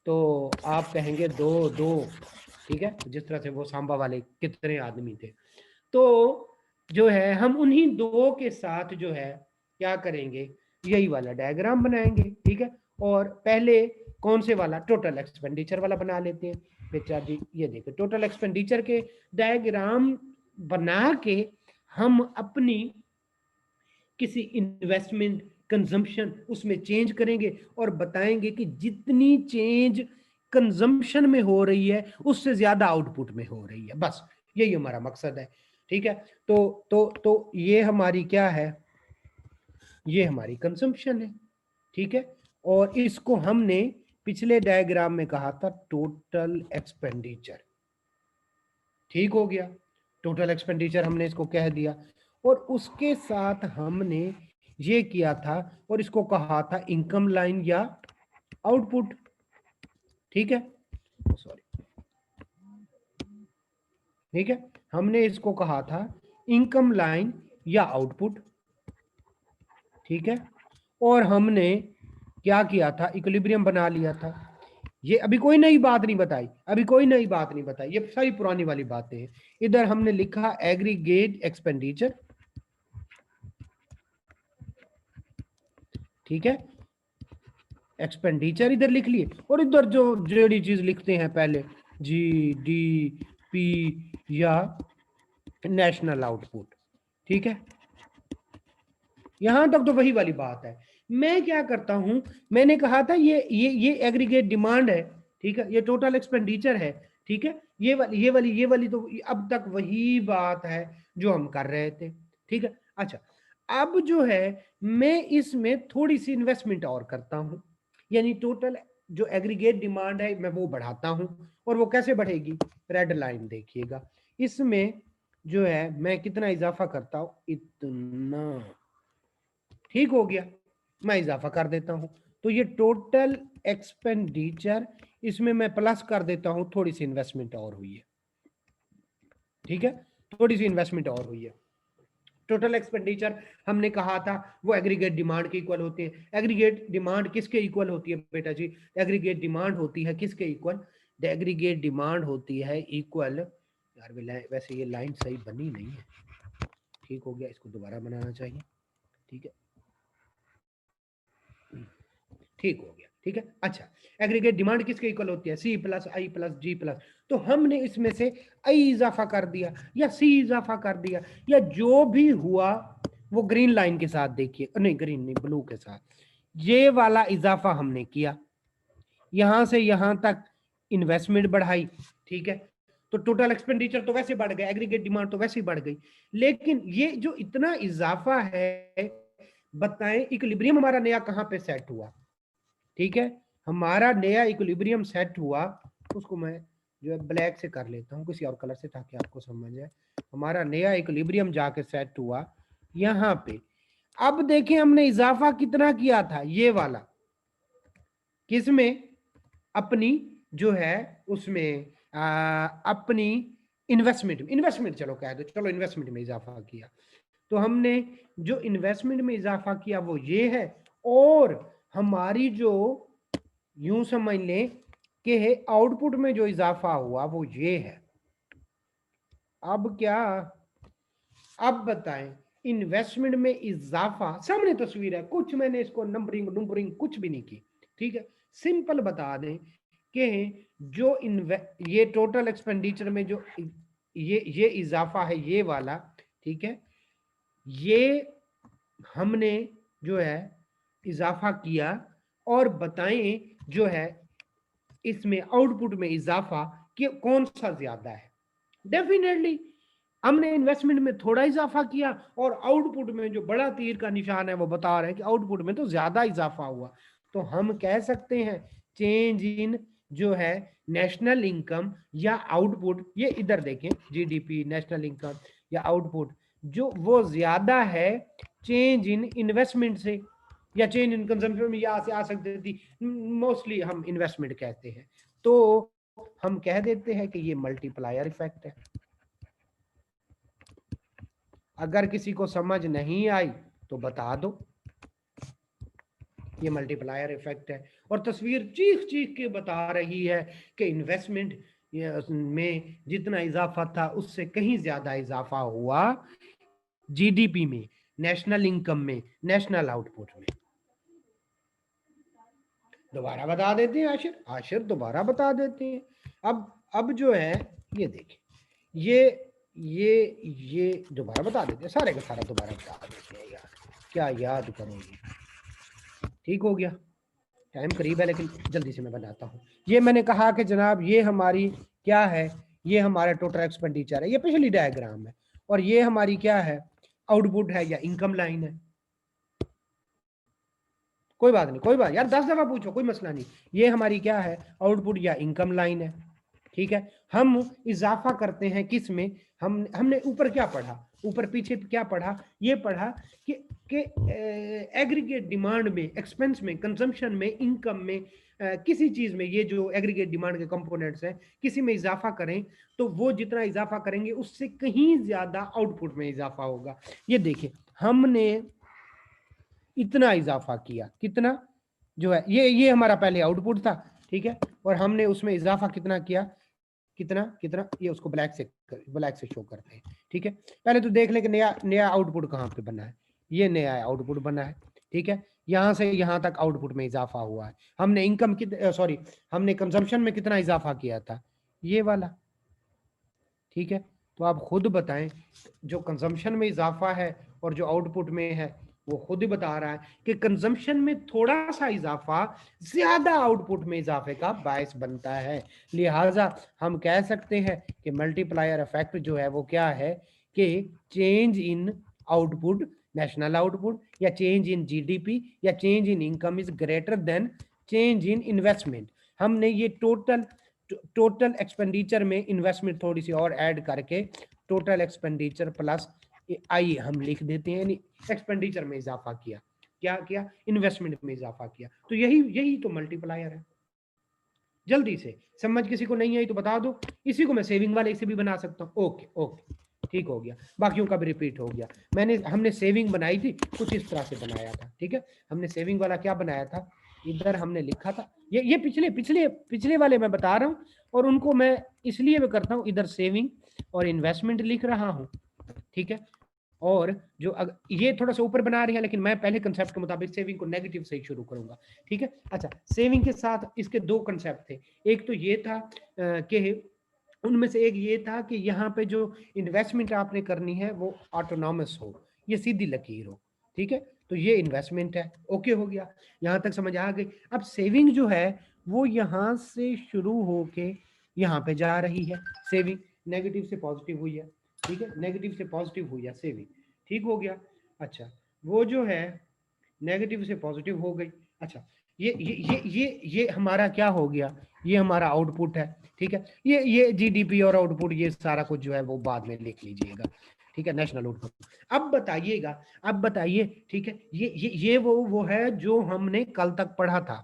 Speaker 2: तो आप कहेंगे 2 2, ठीक है। जिस तरह से वो सांबा वाले कितने आदमी थे, तो जो है हम उन्हीं 2 के साथ जो है क्या करेंगे, यही वाला डायग्राम बनाएंगे, ठीक है। और पहले कौन से वाला, टोटल एक्सपेंडिचर वाला बना लेते हैं बेटा जी। ये देखो, टोटल एक्सपेंडिचर के डायग्राम बना के हम अपनी किसी इन्वेस्टमेंट, कंजम्पशन उसमें चेंज करेंगे और बताएंगे कि जितनी चेंज कंजम्पशन में हो रही है उससे ज्यादा आउटपुट में हो रही है। बस यही हमारा मकसद है, ठीक है। तो ये हमारी क्या है, ये हमारी कंजम्पशन है, ठीक है। और इसको हमने पिछले डायग्राम में कहा था टोटल एक्सपेंडिचर, ठीक हो गया। टोटल एक्सपेंडिचर हमने इसको कह दिया, और उसके साथ हमने ये किया था और इसको कहा था इनकम लाइन या आउटपुट, ठीक है। सॉरी, ठीक है, हमने इसको कहा था इनकम लाइन या आउटपुट, ठीक है। और हमने क्या किया था, इक्विलिब्रियम बना लिया था। ये अभी कोई नई बात नहीं बताई, अभी कोई नई बात नहीं बताई, ये सारी पुरानी वाली बातें हैं। इधर हमने लिखा एग्रीगेट एक्सपेंडिचर, ठीक है, एक्सपेंडिचर इधर लिख लिए, और इधर जो जेडी चीज लिखते हैं पहले, जी डी पी या नेशनल आउटपुट, ठीक है। यहां तक तो वही वाली बात है। मैं क्या करता हूं, मैंने कहा था ये एग्रीगेट डिमांड है, ठीक है, ये टोटल एक्सपेंडिचर है, ठीक है। ये वाली तो अब तक वही बात है जो हम कर रहे थे, ठीक है। अच्छा, अब जो है मैं इसमें थोड़ी सी इन्वेस्टमेंट और करता हूं, यानी टोटल जो एग्रीगेट डिमांड है मैं वो बढ़ाता हूं। और वो कैसे बढ़ेगी, रेड लाइन देखिएगा, इसमें जो है मैं कितना इजाफा करता हूं, इतना, ठीक हो गया। मैं इजाफा कर देता हूं, तो ये टोटल एक्सपेंडिचर, इसमें मैं प्लस कर देता हूं, थोड़ी सी इन्वेस्टमेंट और हुई है, ठीक है, थोड़ी सी इन्वेस्टमेंट और हुई है। टोटल एक्सपेंडिचर हमने कहा था वो एग्रीगेट डिमांड के इक्वल होते हैं। एग्रीगेट डिमांड किसके इक्वल होती है बेटा जी, एग्रीगेट डिमांड होती है किसके इक्वल, एग्रीगेट डिमांड होती है इक्वल, यार वैसे ये लाइन सही बनी नहीं है, ठीक हो गया, इसको दोबारा बनाना चाहिए, ठीक है, ठीक हो गया, ठीक है। अच्छा, एग्रीगेट डिमांड किसके इक्वल होती है, सी plus I plus ji plus, तो हमने इसमें से आई इजाफा कर दिया या सी इजाफा कर दिया, या जो भी हुआ वो ग्रीन लाइन के साथ देखिए, नहीं ग्रीन नहीं, ब्लू के साथ, ये वाला इजाफा हमने किया, यहां से यहां तक इन्वेस्टमेंट बढ़ाई, ठीक है। तो टोटल एक्सपेंडिचर तो वैसे बढ़ गया, एग्रीगेट डिमांड तो वैसे ही बढ़ गई, लेकिन ये जो इतना इजाफा है, बताएं इक्विलिब्रियम हमारा नया कहां पे सेट हुआ, ठीक है। हमारा नया इक्विलिब्रियम सेट हुआ, उसको मैं जो है ब्लैक से कर लेता हूं, किसी और कलर से, ताकि आपको समझ आए। हमारा नया इक्विलिब्रियम जाके सेट हुआ यहां पे। अब देखें हमने इजाफा कितना किया था, ये वाला, किसमें, अपनी जो है उसमें अपनी इन्वेस्टमेंट चलो कह दो, चलो इन्वेस्टमेंट में इजाफा किया, तो हमने जो इन्वेस्टमेंट में इजाफा किया वो ये है, और हमारी जो यूं समझ लें कि आउटपुट में जो इजाफा हुआ वो ये है। अब क्या, अब बताएं इन्वेस्टमेंट में इजाफा, सामने तस्वीर है, कुछ मैंने इसको नंबरिंग कुछ भी नहीं की, ठीक है, सिंपल बता दें कि जो ये टोटल एक्सपेंडिचर में जो ये इजाफा है ये वाला, ठीक है, ये हमने जो है इजाफा किया, और बताएं जो है इसमें आउटपुट में इजाफा कि कौन सा ज्यादा है। डेफिनेटली हमने इन्वेस्टमेंट में थोड़ा इजाफा किया, और आउटपुट में जो बड़ा तीर का निशान है वो बता रहे हैं कि आउटपुट में तो ज्यादा इजाफा हुआ। तो हम कह सकते हैं चेंज इन जो है नेशनल इनकम या आउटपुट, ये इधर देखें, जीडीपी, नेशनल इनकम या आउटपुट, जो वो ज्यादा है चेंज इन इन्वेस्टमेंट से, या चेंज इन कंजम्पशन में यहाँ से आ सकती थी, मोस्टली हम इन्वेस्टमेंट कहते हैं। तो हम कह देते हैं कि ये मल्टीप्लायर इफेक्ट है। अगर किसी को समझ नहीं आई तो बता दो, ये मल्टीप्लायर इफेक्ट है। और तस्वीर चीख चीख के बता रही है कि इन्वेस्टमेंट में जितना इजाफा था उससे कहीं ज्यादा इजाफा हुआ जीडीपी में, नेशनल इनकम में, नेशनल आउटपुट में। दोबारा बता देते हैं आशिर दोबारा बता देते हैं। अब जो है ये देखिए, ये दोबारा बता देते हैं, सारे का सारा दोबारा बता देते हैं यार, क्या याद करोगे। ठीक हो गया, टाइम करीब है लेकिन जल्दी से मैं बनाता हूँ। ये मैंने कहा कि जनाब ये हमारी क्या है, ये हमारा टोटल एक्सपेंडिचर है, ये पिछली डायग्राम है, और ये हमारी क्या है, आउटपुट है या इनकम लाइन है। कोई बात नहीं, कोई बात यार, 10 दफा पूछो, कोई मसला नहीं। ये हमारी क्या है, आउटपुट या इनकम लाइन है, ठीक है। हम इजाफा करते हैं किस में, हमने ऊपर क्या पढ़ा, ऊपर पीछे क्या पढ़ा, ये पढ़ा कि एग्रीगेट डिमांड में, एक्सपेंस में, कंजम्पशन में, इनकम में, किसी चीज में, ये जो एग्रीगेट डिमांड के कंपोनेंट्स हैं, किसी में इजाफा करें तो वो जितना इजाफा करेंगे उससे कहीं ज्यादा आउटपुट में इजाफा होगा। ये देखिए हमने इतना इजाफा किया, कितना जो है ये हमारा पहले आउटपुट था, ठीक है, और हमने उसमें इजाफा कितना किया, कितना कितना, ये उसको ब्लैक से शो करते हैं, ठीक है। पहले तो देख ले कि नया आउटपुट कहाँ पे बना है, ये नया आउटपुट बना है, ठीक है, यहां से यहां तक आउटपुट में इजाफा हुआ है। हमने इनकम हमने कंजम्पशन में कितना इजाफा किया था, ये वाला, ठीक है। तो आप खुद बताएं, जो कंजम्पशन में इजाफा है और जो आउटपुट में है वो खुद ही बता रहा है कि कंजम्पशन में थोड़ा सा इजाफा ज्यादा आउटपुट में इजाफे का बायस बनता है। लिहाजा हम कह सकते हैं कि मल्टीप्लायर इफेक्ट जो है वो क्या है कि change in output, national output, या चेंज इन जीडीपी, या change in income is greater than change in investment. हमने ये टोटल एक्सपेंडिचर में इन्वेस्टमेंट थोड़ी सी और ऐड करके टोटल एक्सपेंडिचर प्लस आई हम लिख देते हैं, यानी एक्सपेंडिचर में इजाफा किया, क्या किया, इन्वेस्टमेंट में इजाफा किया। तो यही तो मल्टीप्लायर है। जल्दी से समझ किसी को नहीं आई तो बता दो, इसी को मैं सेविंग वाले से भी बना सकता हूँ। ओके ओके, ठीक हो गया, बाकियों का भी रिपीट हो गया। हमने सेविंग बनाई थी, कुछ इस तरह से बनाया था, ठीक है। हमने सेविंग वाला क्या बनाया था, इधर हमने लिखा था, ये पिछले वाले मैं बता रहा हूँ, और उनको मैं इसलिए मैं करता हूँ, इधर सेविंग और इन्वेस्टमेंट लिख रहा हूँ, ठीक है। और जो ये थोड़ा सा ऊपर बना रही है, लेकिन मैं पहले कंसेप्ट के मुताबिक सेविंग को नेगेटिव से ही शुरू करूंगा, ठीक है। अच्छा, सेविंग के साथ इसके दो कंसेप्ट थे, एक तो ये था कि उनमें से एक ये था कि यहाँ पे जो इन्वेस्टमेंट आपने करनी है वो ऑटोनॉमस हो, ये सीधी लकीर हो, ठीक है। तो ये इन्वेस्टमेंट है, ओके हो गया, यहाँ तक समझ आ गई। अब सेविंग जो है वो यहाँ से शुरू होके यहाँ पे जा रही है, सेविंग नेगेटिव से पॉजिटिव हुई है, ठीक है, नेगेटिव से पॉजिटिव हुई है सेविंग, ठीक हो गया। अच्छा, वो जो है नेगेटिव से पॉजिटिव हो गई। अच्छा, ये हमारा क्या हो गया, ये हमारा आउटपुट है, ठीक है। ये जीडीपी और आउटपुट ये सारा कुछ जो है वो बाद में लिख लीजिएगा, ठीक है, नेशनल आउटपुट। अब बताइएगा, अब बताइए, ठीक है, ये वो है जो हमने कल तक पढ़ा था,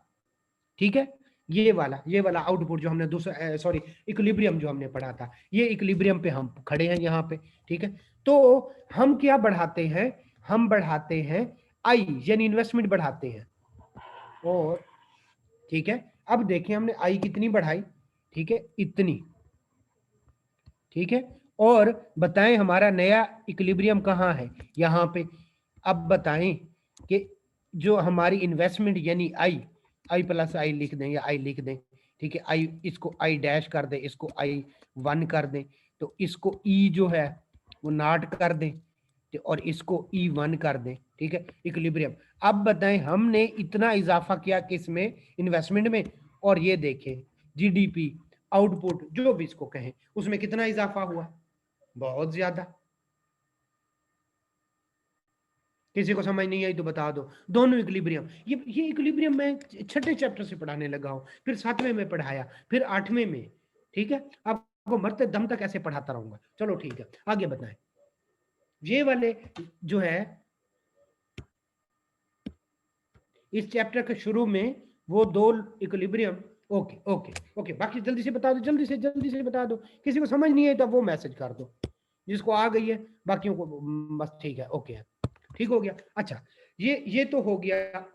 Speaker 2: ठीक है। ये वाला आउटपुट जो हमने दूसरा सॉरी इक्विलिब्रियम जो हमने पढ़ा था, ये इक्विलिब्रियम पे हम खड़े हैं यहाँ पे, ठीक है। तो हम क्या बढ़ाते हैं, हम बढ़ाते हैं आई, यानी इन्वेस्टमेंट बढ़ाते हैं। और ठीक है, अब देखिए हमने आई कितनी बढ़ाई, ठीक है, इतनी, ठीक है। और बताएं हमारा नया इक्विलिब्रियम कहाँ है, यहाँ पे। अब बताएं कि जो हमारी इन्वेस्टमेंट यानी आई प्लस आई लिख दें या आई लिख दें, ठीक है। आई, इसको आई डैश कर दें, इसको आई 1 कर दें, तो इसको ई जो है वो नॉट कर दें, और इसको E1 कर दें, ठीक है, इक्विलिब्रियम। अब बताएं हमने इतना इजाफा किया किसमें, इन्वेस्टमेंट में, और ये देखें जीडीपी, आउटपुट, जो भी इसको कहें, उसमें कितना इजाफा हुआ, बहुत ज्यादा। किसी को समझ नहीं आई तो बता दो। दोनों इक्विलिब्रियम, ये इक्विलिब्रियम मैं छठे चैप्टर से पढ़ाने लगा हूं, फिर 7वें में पढ़ाया, फिर 8वें में, ठीक है। आपको मरते दम तक ऐसे पढ़ाता रहूंगा। चलो ठीक है, आगे बताएं। ये वाले जो है इस चैप्टर के शुरू में वो 2 इक्विलिब्रियम, ओके ओके ओके, बाकी जल्दी से बता दो, जल्दी से बता दो। किसी को समझ नहीं है तो वो मैसेज कर दो, जिसको आ गई है, बाकियों को बस ठीक है, ओके है, ठीक हो गया। अच्छा, ये तो हो गया,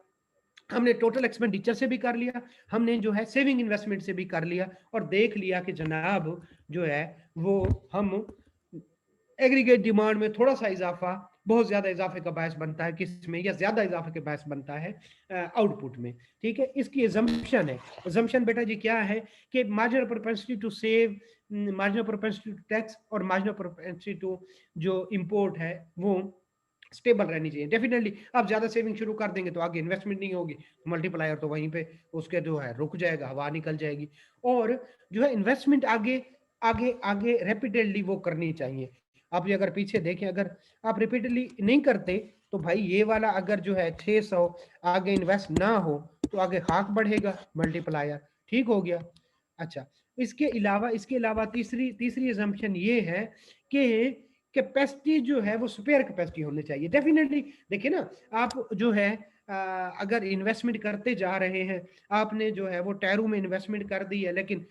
Speaker 2: हमने टोटल एक्सपेंडिचर से भी कर लिया, हमने जो है सेविंग इन्वेस्टमेंट से भी कर लिया, और देख लिया कि जनाब जो है वो हम एग्रीगेट डिमांड में थोड़ा सा इजाफा बहुत ज्यादा इजाफे का बायस बनता है, किसमें, या ज्यादा इजाफे का बायस बनता है आउटपुट में, ठीक है। इसकी एजम्पशन है, एजम्पशन बेटा जी क्या है कि marginal propensity to save, marginal propensity to tax और मार्जिनल प्रोपेंसिटी टू जो इंपोर्ट है वो स्टेबल रहनी चाहिए। डेफिनेटली आप ज्यादा सेविंग शुरू कर देंगे तो आगे इन्वेस्टमेंट नहीं होगी, मल्टीप्लायर तो वहीं पे उसके जो है रुक जाएगा, हवा निकल जाएगी। और जो है इन्वेस्टमेंट आगे आगे आगे रेपिडेडली वो करनी चाहिए। आप ये अगर पीछे देखें, अगर आप रिपीटली नहीं करते तो भाई ये वाला अगर जो है 600 आगे इन्वेस्ट ना हो तो आगे खाक बढ़ेगा मल्टीप्लायर, ठीक हो गया। अच्छा, इसके अलावा तीसरी तीसरी एजम्पशन ये है कि कैपेसिटी जो है वो स्पेयर कैपेसिटी होनी चाहिए। डेफिनेटली देखिए ना, आप जो है अगर इन्वेस्टमेंट करते जा रहे हैं, आपने जो है वो टायरों में इन्वेस्टमेंट कर दी है, लेकिन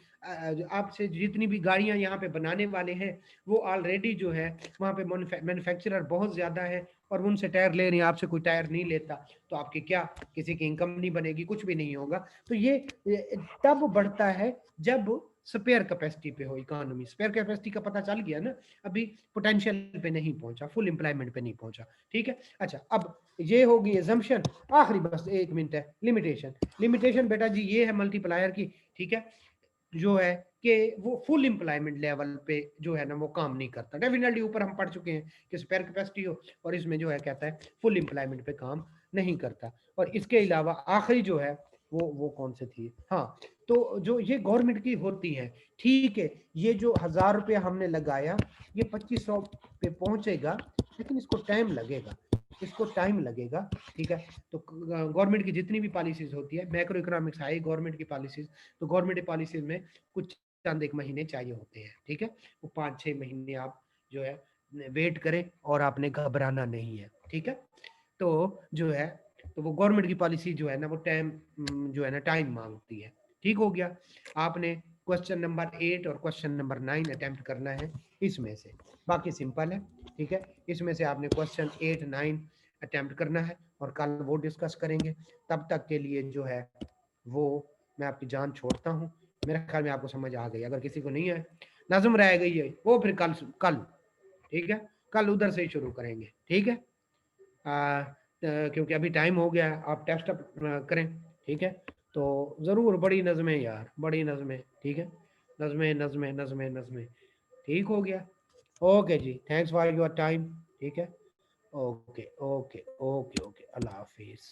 Speaker 2: आपसे जितनी भी गाड़ियां यहाँ पे बनाने वाले हैं वो ऑलरेडी जो है वहाँ पे मैन्युफैक्चरर बहुत ज्यादा है, और उनसे टायर ले रहे हैं, आपसे कोई टायर नहीं लेता, तो आपकी क्या, किसी की इनकम नहीं बनेगी, कुछ भी नहीं होगा। तो ये तब बढ़ता है जब स्पेयर कैपेसिटी पे हो इकोनॉमी। स्पेयर कैपेसिटी का पता चल गया ना, अभी पोटेंशियल पे नहीं पहुंचा, फुल एम्प्लॉयमेंट पे नहीं पहुंचा, ठीक है। अच्छा, अब ये होगी एजम्पशन, आखिरी बस 1 मिनट है, लिमिटेशन। लिमिटेशन बेटा जी ये है मल्टीप्लायर की, ठीक है, जो है कि वो फुल एम्प्लॉयमेंट लेवल पे जो है ना वो काम नहीं करता। डेफिनेटली ऊपर हम पढ़ चुके हैं कि स्पेयर कैपेसिटी हो, और इसमें जो है कहता है फुल एम्प्लॉयमेंट पे काम नहीं करता। और इसके अलावा आखिरी जो है वो कौन से थी, हाँ, तो जो ये गवर्नमेंट की होती है, ठीक है, ये जो 1000 रुपया हमने लगाया ये 2500 पे पहुंचेगा, लेकिन इसको टाइम लगेगा, ठीक है। तो गवर्नमेंट की जितनी भी पॉलिसीज होती है, मैक्रो इकोनॉमिक्स है गवर्नमेंट की पॉलिसीज, तो गवर्नमेंट पॉलिसीज में कुछ चंद एक महीने चाहिए होते हैं, ठीक है। वो 5-6 महीने आप जो है वेट करें, और आपने घबराना नहीं है, ठीक है। तो जो है तो वो गवर्नमेंट की पॉलिसी जो है ना वो टाइम जो है ना टाइम मांगती है, ठीक हो गया। आपने क्वेश्चन नंबर 8 और क्वेश्चन नंबर 9 अटेम्प्ट करना है इसमें से, बाकी सिंपल है, ठीक है। इसमें से आपने क्वेश्चन 8-9 अटेम्प्ट करना है, और कल वो डिस्कस करेंगे। तब तक के लिए जो है वो मैं आपकी जान छोड़ता हूँ। मेरे ख्याल में आपको समझ आ गई, अगर किसी को नहीं है, नज़म रह गई है, वो फिर कल ठीक है, कल उधर से ही शुरू करेंगे, ठीक है। क्योंकि अभी टाइम हो गया, आप टेस्ट अप करें, ठीक है। तो ज़रूर बड़ी नज़में यार, बड़ी नज़में, ठीक है, नज़में नज़में नज़में नज़में, ठीक हो गया। ओके जी, थैंक्स फॉर योर टाइम, ठीक है। ओके ओके ओके ओके, अल्लाह हाफिज़।